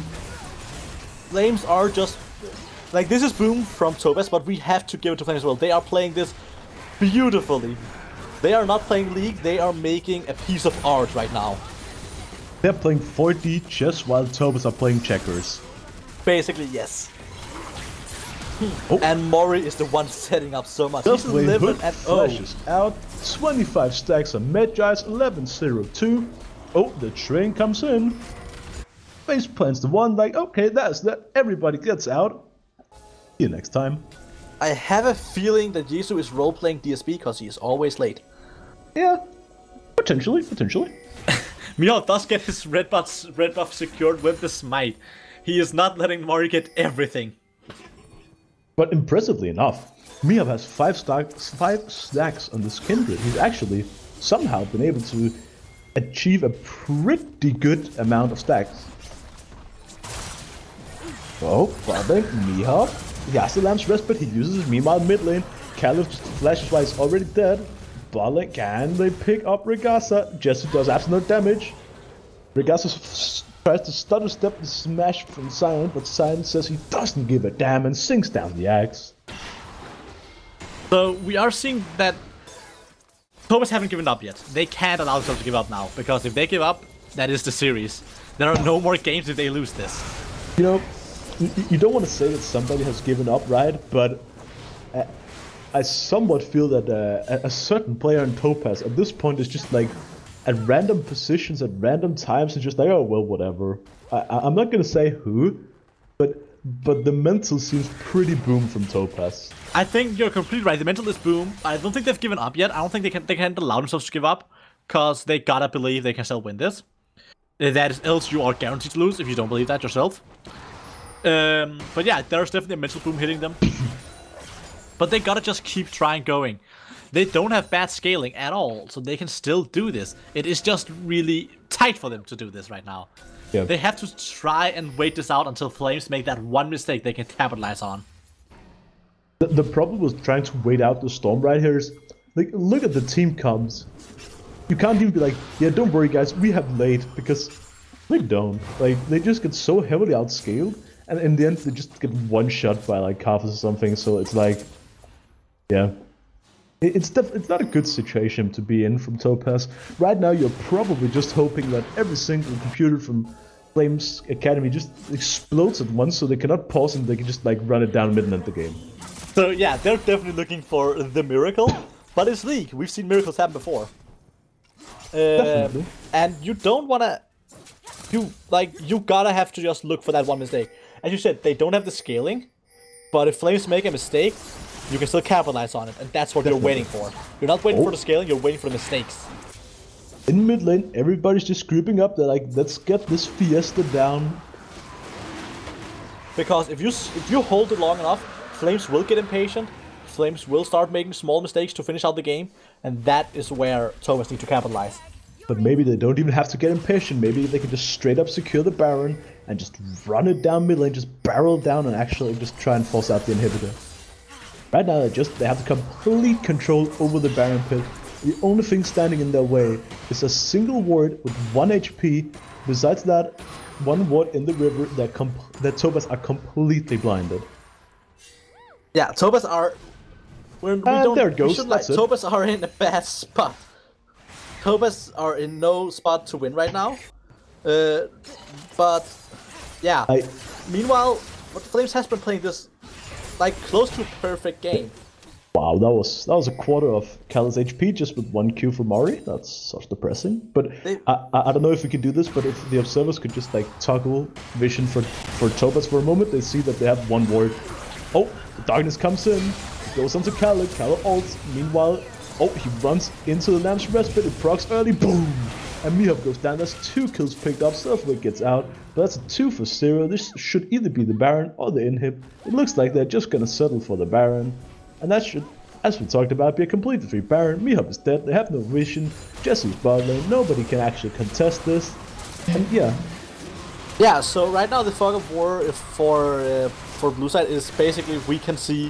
Speaker 1: Flames are just... Like, this is boom from Topaz, but we have to give it to Flames as well. They are playing this beautifully. They are not playing League, they are making a piece of art right now.
Speaker 2: They're playing 4D chess while Topaz are playing checkers.
Speaker 1: Basically, yes.
Speaker 2: Oh.
Speaker 1: And Mori is the one setting up so much. He's 11 and 0.
Speaker 2: Flashes out. 25 stacks on Medjai's. 11-0-2. Oh, the train comes in. Face plants the one like, okay, that's that. Everybody gets out. See you next time.
Speaker 1: I have a feeling that Jesu is role-playing DSB because he is always late.
Speaker 2: Yeah, potentially.
Speaker 3: Mihab does get his red buff secured with the smite. He is not letting Mori get everything.
Speaker 2: But impressively enough, Mihab has 5 stacks on this Kindred. He's actually somehow been able to achieve a pretty good amount of stacks. Oh, bobbing, Mihab. He has the Lamb's Respite, he uses his meanwhile mid lane. Caliph just flashes while he's already dead. Bottom can they pick up Regasa? Jesse does absolute damage. Regasa tries to stutter step the smash from Silent, but Silent says he doesn't give a damn and sinks down the axe.
Speaker 3: So we are seeing that Topaz haven't given up yet. They can't allow themselves to give up now, because if they give up, that is the series. There are no more games if they lose this.
Speaker 2: You know, you don't want to say that somebody has given up, right? But I somewhat feel that a certain player in Topaz at this point is just like at random positions, at random times, and just like, oh well, whatever. I'm not gonna say who, but the mental seems pretty boom from Topaz.
Speaker 3: I think you're completely right. The mental is boom. I don't think they've given up yet. I don't think they can't allow themselves to give up, cause they gotta believe they can still win this. That is, else you are guaranteed to lose if you don't believe that yourself. But yeah, there's definitely a mental boom hitting them. But they gotta just keep trying going. They don't have bad scaling at all, so they can still do this. It is just really tight for them to do this right now.
Speaker 2: Yeah.
Speaker 3: They have to try and wait this out until Flames make that one mistake they can capitalize on.
Speaker 2: The problem with trying to wait out the storm right here is, like, look at the team comms. You can't even be like, yeah, don't worry guys, we have late, because they don't. Like, they just get so heavily outscaled, and in the end they just get one shot by like Kafas or something, so it's like, yeah. It's not a good situation to be in from Topaz. Right now you're probably just hoping that every single computer from Flames Academy just explodes at once so they cannot pause and they can just like run it down mid and end the game.
Speaker 1: So yeah, they're definitely looking for the miracle, but it's League. We've seen miracles happen before.
Speaker 2: Definitely.
Speaker 1: And you don't wanna... You gotta have to just look for that one mistake. As you said, they don't have the scaling, but if Flames make a mistake, you can still capitalize on it, and that's what you're waiting for. You're not waiting for the scaling, you're waiting for the mistakes.
Speaker 2: In mid lane, everybody's just grouping up. They're like, let's get this Fiesta down.
Speaker 1: Because if you hold it long enough, Flames will get impatient. Flames will start making small mistakes to finish out the game, and that is where Thomas needs to capitalize.
Speaker 2: But maybe they don't even have to get impatient. Maybe they can just straight up secure the Baron and just run it down mid lane, just barrel down and actually just try and force out the inhibitor. Right now they have complete control over the Baron pit. The only thing standing in their way is a single ward with 1 HP. Besides that, 1 ward in the river that Topaz are completely blinded.
Speaker 1: Yeah, Topaz are
Speaker 2: There it goes. That's it.
Speaker 3: Topaz are in a bad spot. Topaz are in no spot to win right now. But yeah. Meanwhile, Flames has been playing this like close to a perfect game.
Speaker 2: Wow, that was a quarter of Callus HP just with 1 Q for Mori. That's such depressing. But I don't know if we can do this, but if the observers could just like toggle vision for Topaz for a moment, they see that they have 1 ward. Oh, the darkness comes in, goes onto Khaled ults. Meanwhile, oh, he runs into the Lamb's Respite, it procs early, boom! And Mihop goes down, that's 2 kills picked up, Surfway gets out, but that's a 2 for 0. This should either be the Baron or the inhib. It looks like they're just gonna settle for the Baron. And that should, as we talked about, be a completely free Baron. Mihop is dead, they have no vision, Jesse's bot lane, nobody can actually contest this. And yeah.
Speaker 3: Yeah, so right now the fog of war for blue side is basically we can see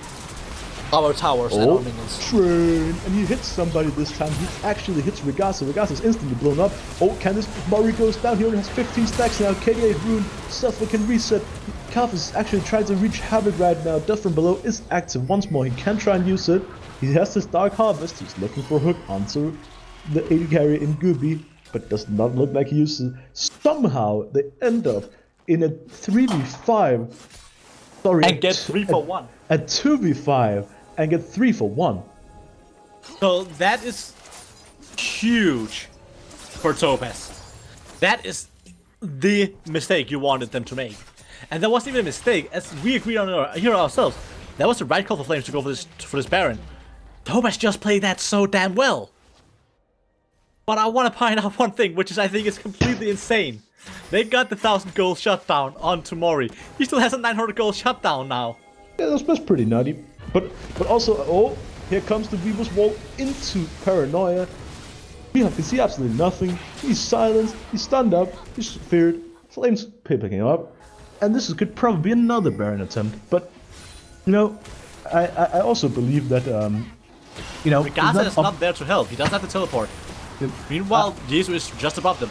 Speaker 3: our towers and our minions.
Speaker 2: Train! And he hits somebody this time. He actually hits Regasa. Regasa's instantly blown up. Oh, can this Mori goes down? He only has 15 stacks now. KDA Rune. Suffolk can reset. Kalf is actually trying to reach Habit right now. Death from below is active once more. He can try and use it. He has this Dark Harvest. He's looking for a hook onto the AD carry in Gooby, but does not look like he uses it. Somehow they end up in a 3v5. Sorry,
Speaker 3: and get 3 for 1.
Speaker 2: A 2v5 and get 3 for 1.
Speaker 3: So that is huge for Topaz. That is the mistake you wanted them to make. And that wasn't even a mistake, as we agreed on here ourselves. That was the right call for Flames to go for this Baron. Topaz just played that so damn well. But I want to point out one thing, which is I think is completely insane. They got the 1000 goal shutdown onto Mori. He still has a 900 goal shutdown now.
Speaker 2: Yeah, that's pretty nutty. But also, oh, here comes the Weaver's Wall into Paranoia. Mihop can see absolutely nothing. He's silenced, he's stunned up, he's feared. Flames picking him up. And this could probably be another Baron attempt. But, you know, I also believe that, you know...
Speaker 3: Regasa is not there to help, he doesn't have to teleport. Meanwhile, Jesu is just above them.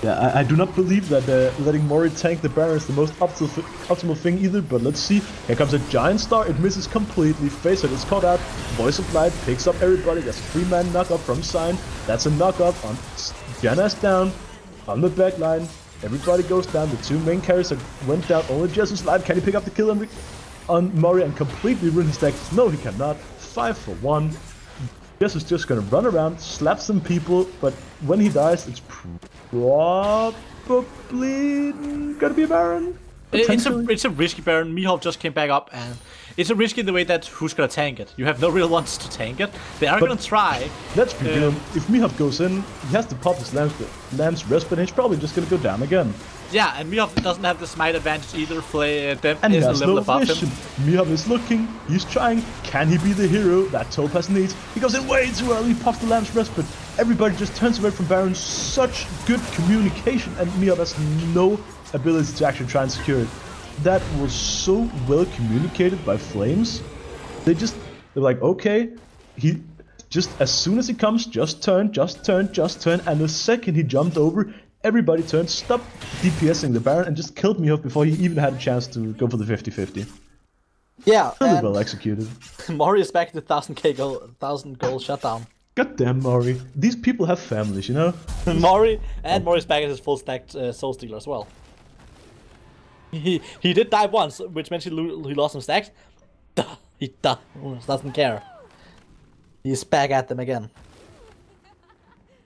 Speaker 2: Yeah, I do not believe that letting Mori tank the Baron is the most optimal thing either, but let's see. Here comes a Giant Star, it misses completely, Facer is caught out, Voice of Light picks up everybody, there's a 3-man knock-up from Sign, that's a knock-up on Janna's down, on the back line, everybody goes down, the 2 main carries went down, only Jesus Light, can he pick up the kill on Mori and completely ruin his deck? No, he cannot, 5 for 1. Jess is just gonna run around, slap some people, but when he dies, it's probably gonna be a Baron.
Speaker 3: It's a risky Baron. Mihop just came back up, and it's a risky in the way that who's gonna tank it? You have no real ones to tank it. They are gonna try.
Speaker 2: Let's be real. If Mihop goes in, he has to pop his Lamb's Respite, and he's probably just gonna go down again.
Speaker 3: Yeah, and Mihop doesn't have the smite advantage either. Them
Speaker 2: and
Speaker 3: is
Speaker 2: he
Speaker 3: a
Speaker 2: has
Speaker 3: level
Speaker 2: no
Speaker 3: above
Speaker 2: vision.
Speaker 3: him.
Speaker 2: Mihop is looking, he's trying. Can he be the hero that Topaz needs? He goes in way too early, pops the Lamb's Respite. Everybody just turns away from Baron. Such good communication, and Mihop has no ability to actually try and secure it. That was so well communicated by Flames. They're like, okay, he just as soon as he comes, just turn, and the second he jumped over, everybody turned, stopped DPSing the Baron, and just killed Mihop before he even had a chance to go for the 50-50.
Speaker 3: Yeah,
Speaker 2: really well executed.
Speaker 3: Mori is back to the 1000 goal shutdown.
Speaker 2: Goddamn Mori. These people have families, you know?
Speaker 3: Mori is back at his full stacked Soul Stealer as well. He did die once, which meant he lost some stacks. He doesn't care. He's back at them again.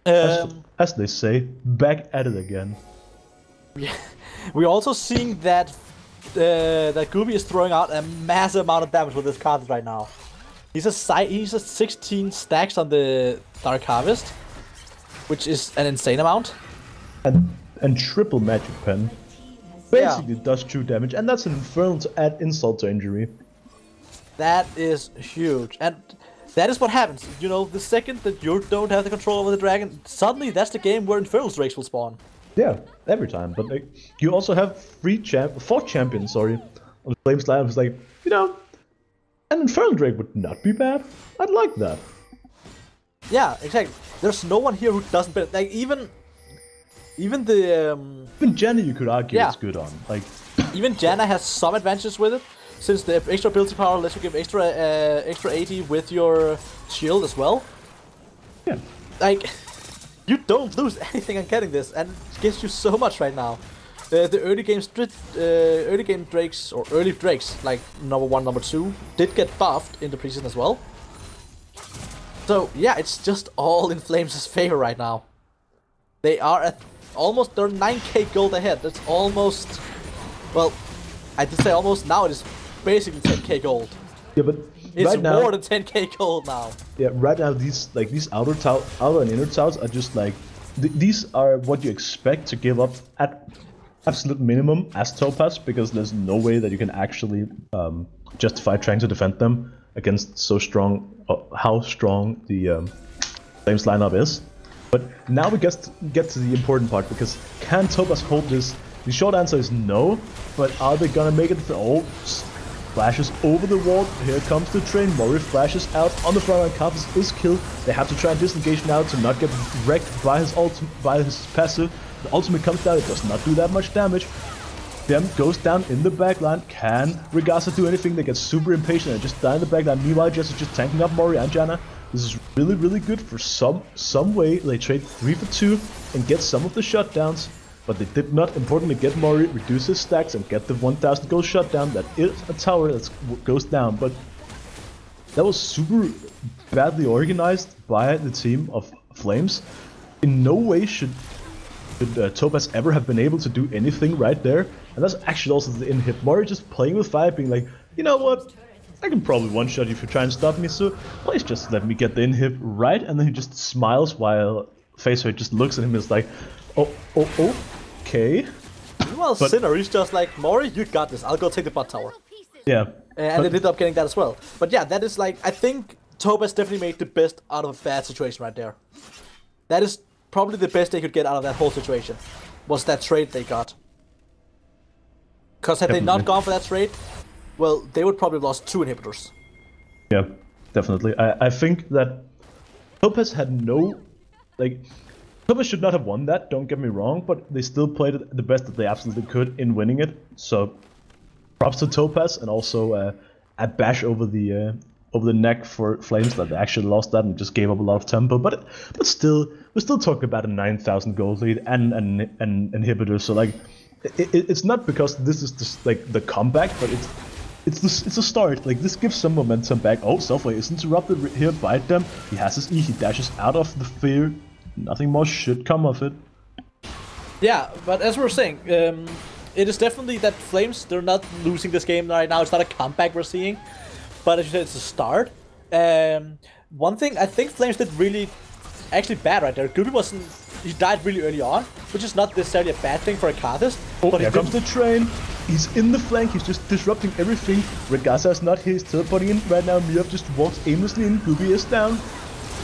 Speaker 2: As they say, back at it again.
Speaker 3: Yeah. We're also seeing that that Gooby is throwing out a massive amount of damage with his cards right now. He's a 16 stacks on the Dark Harvest, which is an insane amount.
Speaker 2: And triple Magic Pen. Basically does true damage, and that's an Infernal to add insult to injury.
Speaker 3: That is huge, and that is what happens. You know, the second that you don't have the control over the dragon, suddenly that's the game where Infernal Drakes will spawn.
Speaker 2: Yeah, every time. But like, you also have 4 champions, on the Flames line. It's like, you know, an Infernal Drake would not be bad. I'd like that.
Speaker 3: Yeah, exactly. There's no one here who doesn't bet. Like even
Speaker 2: Janna you could argue is good on. Like
Speaker 3: even Janna has some advantages with it.
Speaker 1: since the extra ability power lets you give extra AD with your shield as well.
Speaker 2: Yeah.
Speaker 1: Like, you don't lose anything on getting this, and it gives you so much right now. The early game Drakes, or early Drakes, like number 1, number 2, did get buffed in the preseason as well. So yeah, it's just all in Flames' favor right now. They are at almost, they're 9k gold ahead. That's almost, well, I did say almost, now it is basically 10k gold.
Speaker 2: Yeah, but
Speaker 1: it's
Speaker 2: right now,
Speaker 1: more than 10k gold now.
Speaker 2: Yeah, right now these outer and inner towers are just like these are what you expect to give up at absolute minimum as Topaz, because there's no way that you can actually justify trying to defend them against so strong, how strong the Flames lineup is. But now we get to the important part, because can Topaz hold this? The short answer is no, but are they gonna make it? Oh, flashes over the wall, here comes the train, Mori flashes out on the front line, Karthus is killed. They have to try and disengage now to not get wrecked by his passive. The ultimate comes down, it does not do that much damage. Dem goes down in the backline. Can Regasa do anything? They get super impatient and just die in the backline. Meanwhile, Jess is just tanking up Mori and Janna. This is really, really good for some way. They trade 3 for 2 and get some of the shutdowns. But they did not, importantly, get Mori, reduce his stacks, and get the 1000 gold shutdown. That is a tower that goes down. But that was super badly organized by the team of Flames. In no way should Topaz ever have been able to do anything right there. And that's actually also the in-hit. Mori just playing with fire, being like, you know what? I can probably one-shot you if you try and stop me, so please just let me get the in-hit right. And then he just smiles while Facehurt just looks at him and is like, oh, okay.
Speaker 1: Well, Sinner is just like, Mori, you got this. I'll go take the bot tower.
Speaker 2: Yeah.
Speaker 1: And they ended up getting that as well. But yeah, that is like, I think Topaz definitely made the best out of a bad situation right there. That is probably the best they could get out of that whole situation, was that trade they got. Because had they not gone for that trade, well, they would probably have lost 2 inhibitors.
Speaker 2: Yeah, definitely. I think that Topaz had no, like, Topaz should not have won that, don't get me wrong, but they still played it the best that they absolutely could in winning it. So, props to Topaz, and also a bash over the neck for Flames that they actually lost that and just gave up a lot of tempo. But still, we're still talking about a 9,000 gold lead and an inhibitor. So like, it's not because this is just like the comeback, but it's a start. Like, this gives some momentum back. Oh, Selfway is interrupted here by them. He has his E. He dashes out of the fear. Nothing more should come of it.
Speaker 1: Yeah, but as we were saying, it is definitely that Flames, they're not losing this game right now. It's not a comeback we're seeing. But as you said, it's a start. One thing I think Flames did really actually bad right there. Guppy he died really early on, which is not necessarily a bad thing for a Karthus.
Speaker 2: Oh,
Speaker 1: but
Speaker 2: here comes the train. He's in the flank. He's just disrupting everything. Regasa is not here. He's teleporting in right now. Mirab just walks aimlessly in. Guppy is down.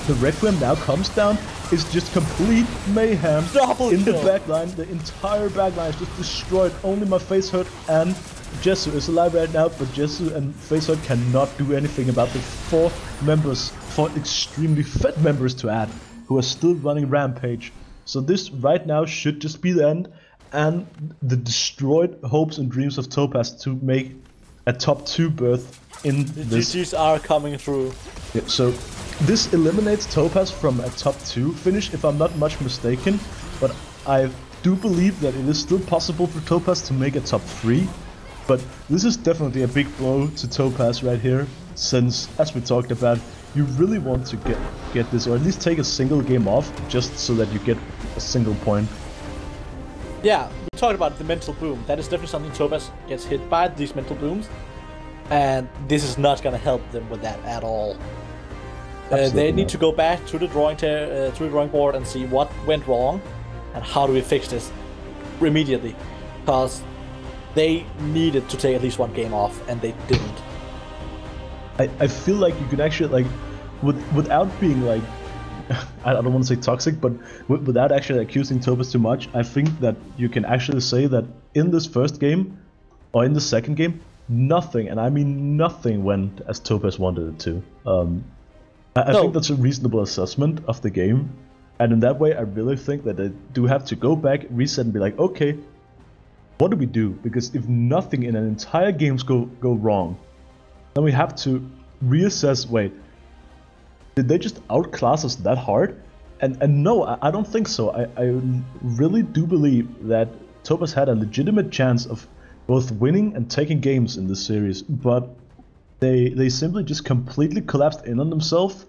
Speaker 2: The Requiem now comes down. It's just complete mayhem in the backline. The entire backline is just destroyed. Only my Facehurt and Jesu is alive right now, but Jesu and Facehurt cannot do anything about the 4 extremely fat members to add, who are still running Rampage. So this right now should just be the end, and the destroyed hopes and dreams of Topaz to make a top 2 berth in this.
Speaker 1: The GGs are coming through.
Speaker 2: Yeah, so this eliminates Topaz from a top 2 finish, if I'm not much mistaken, but I do believe that it is still possible for Topaz to make a top 3. But this is definitely a big blow to Topaz right here, since, as we talked about, you really want to get this, or at least take a single game off, just so that you get a single point.
Speaker 1: Yeah, we talked about the mental boom. That is definitely something Topaz gets hit by, these mental booms. And this is not going to help them with that at all. They need to go back to the drawing board and see what went wrong, and how do we fix this immediately. Because they needed to take at least 1 game off, and they didn't.
Speaker 2: I feel like you could actually, like, without being like, I don't want to say toxic, but without actually accusing Topaz too much, I think that you can actually say that in this first game, or in the second game, nothing, and I mean nothing, went as Topaz wanted it to. I think that's a reasonable assessment of the game, and in that way I really think that they do have to go back, reset, and be like, okay, what do we do? Because if nothing in an entire games go wrong, then we have to reassess, wait, did they just outclass us that hard? And no, I don't think so. I really do believe that Topaz had a legitimate chance of both winning and taking games in this series, but they simply just completely collapsed in on themselves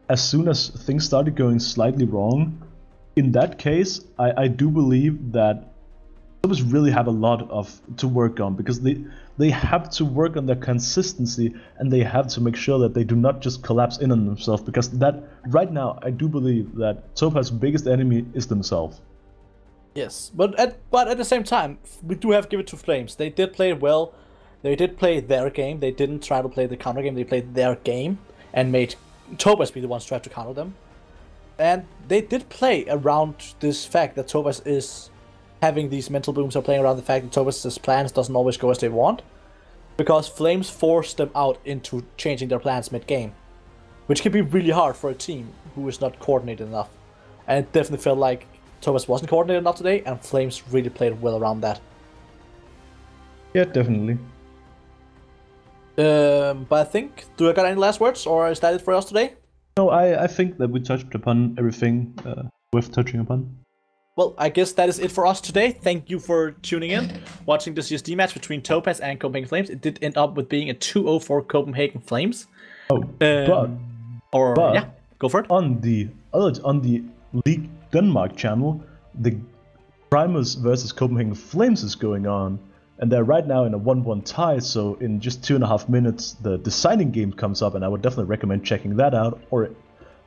Speaker 2: as soon as things started going slightly wrong. In that case, I do believe that Topaz really have a lot to work on, because they have to work on their consistency, and they have to make sure that they do not just collapse in on themselves, because that right now I do believe that Topaz's biggest enemy is themselves.
Speaker 1: Yes, but at the same time, we do have to give it to Flames. They did play it well. They did play their game. They didn't try to play the counter game. They played their game and made Topaz be the ones to try to counter them. And they did play around this fact that Topaz is having these mental booms, are playing around the fact that Topaz's plans doesn't always go as they want, because Flames forced them out into changing their plans mid-game, which can be really hard for a team who is not coordinated enough. And it definitely felt like Topaz wasn't coordinated enough today, and Flames really played well around that.
Speaker 2: Yeah, definitely.
Speaker 1: But I think, do I got any last words, or is that it for us today?
Speaker 2: No, I think that we touched upon everything worth touching upon.
Speaker 1: Well, I guess that is it for us today. Thank you for tuning in, watching the CSD match between Topaz and Copenhagen Flames. It did end up with being a 2-0 for Copenhagen Flames.
Speaker 2: Oh, but
Speaker 1: yeah, go for it.
Speaker 2: On the League Denmark channel, the Primus versus Copenhagen Flames is going on, and they're right now in a 1-1 tie. So in just 2.5 minutes, the deciding game comes up, and I would definitely recommend checking that out.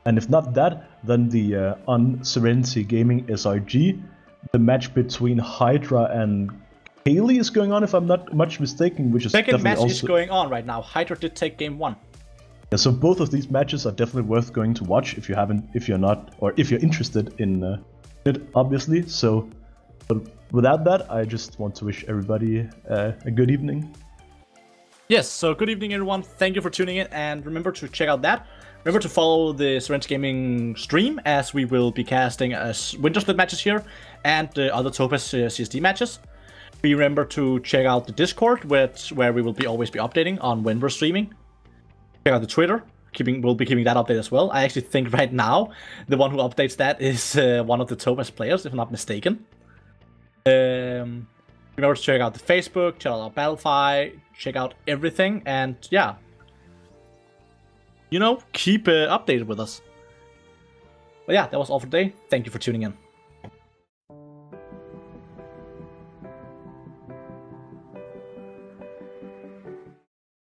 Speaker 2: And if not that, then the on Serenity Gaming SRG, the match between Hydra and Haley is going on, if I'm not much mistaken, which is
Speaker 3: second
Speaker 2: definitely
Speaker 3: match is going on right now. Hydra did take game 1.
Speaker 2: Yeah, so both of these matches are definitely worth going to watch if you're interested in it, obviously. So, but without that, I just want to wish everybody a good evening.
Speaker 3: Yes, so good evening, everyone. Thank you for tuning in, and remember to check out that. Remember to follow the Serenity Gaming stream, as we will be casting Wintersplit matches here and other Topaz CSD matches. Remember to check out the Discord, where we will always be updating on when we're streaming. Check out the Twitter. We'll be keeping that update as well. I actually think right now the one who updates that is one of the Topaz players, if I'm not mistaken. Remember to check out the Facebook, check out our Battlefy, check out everything, and yeah, keep updated with us. But yeah, that was all for today. Thank you for tuning in.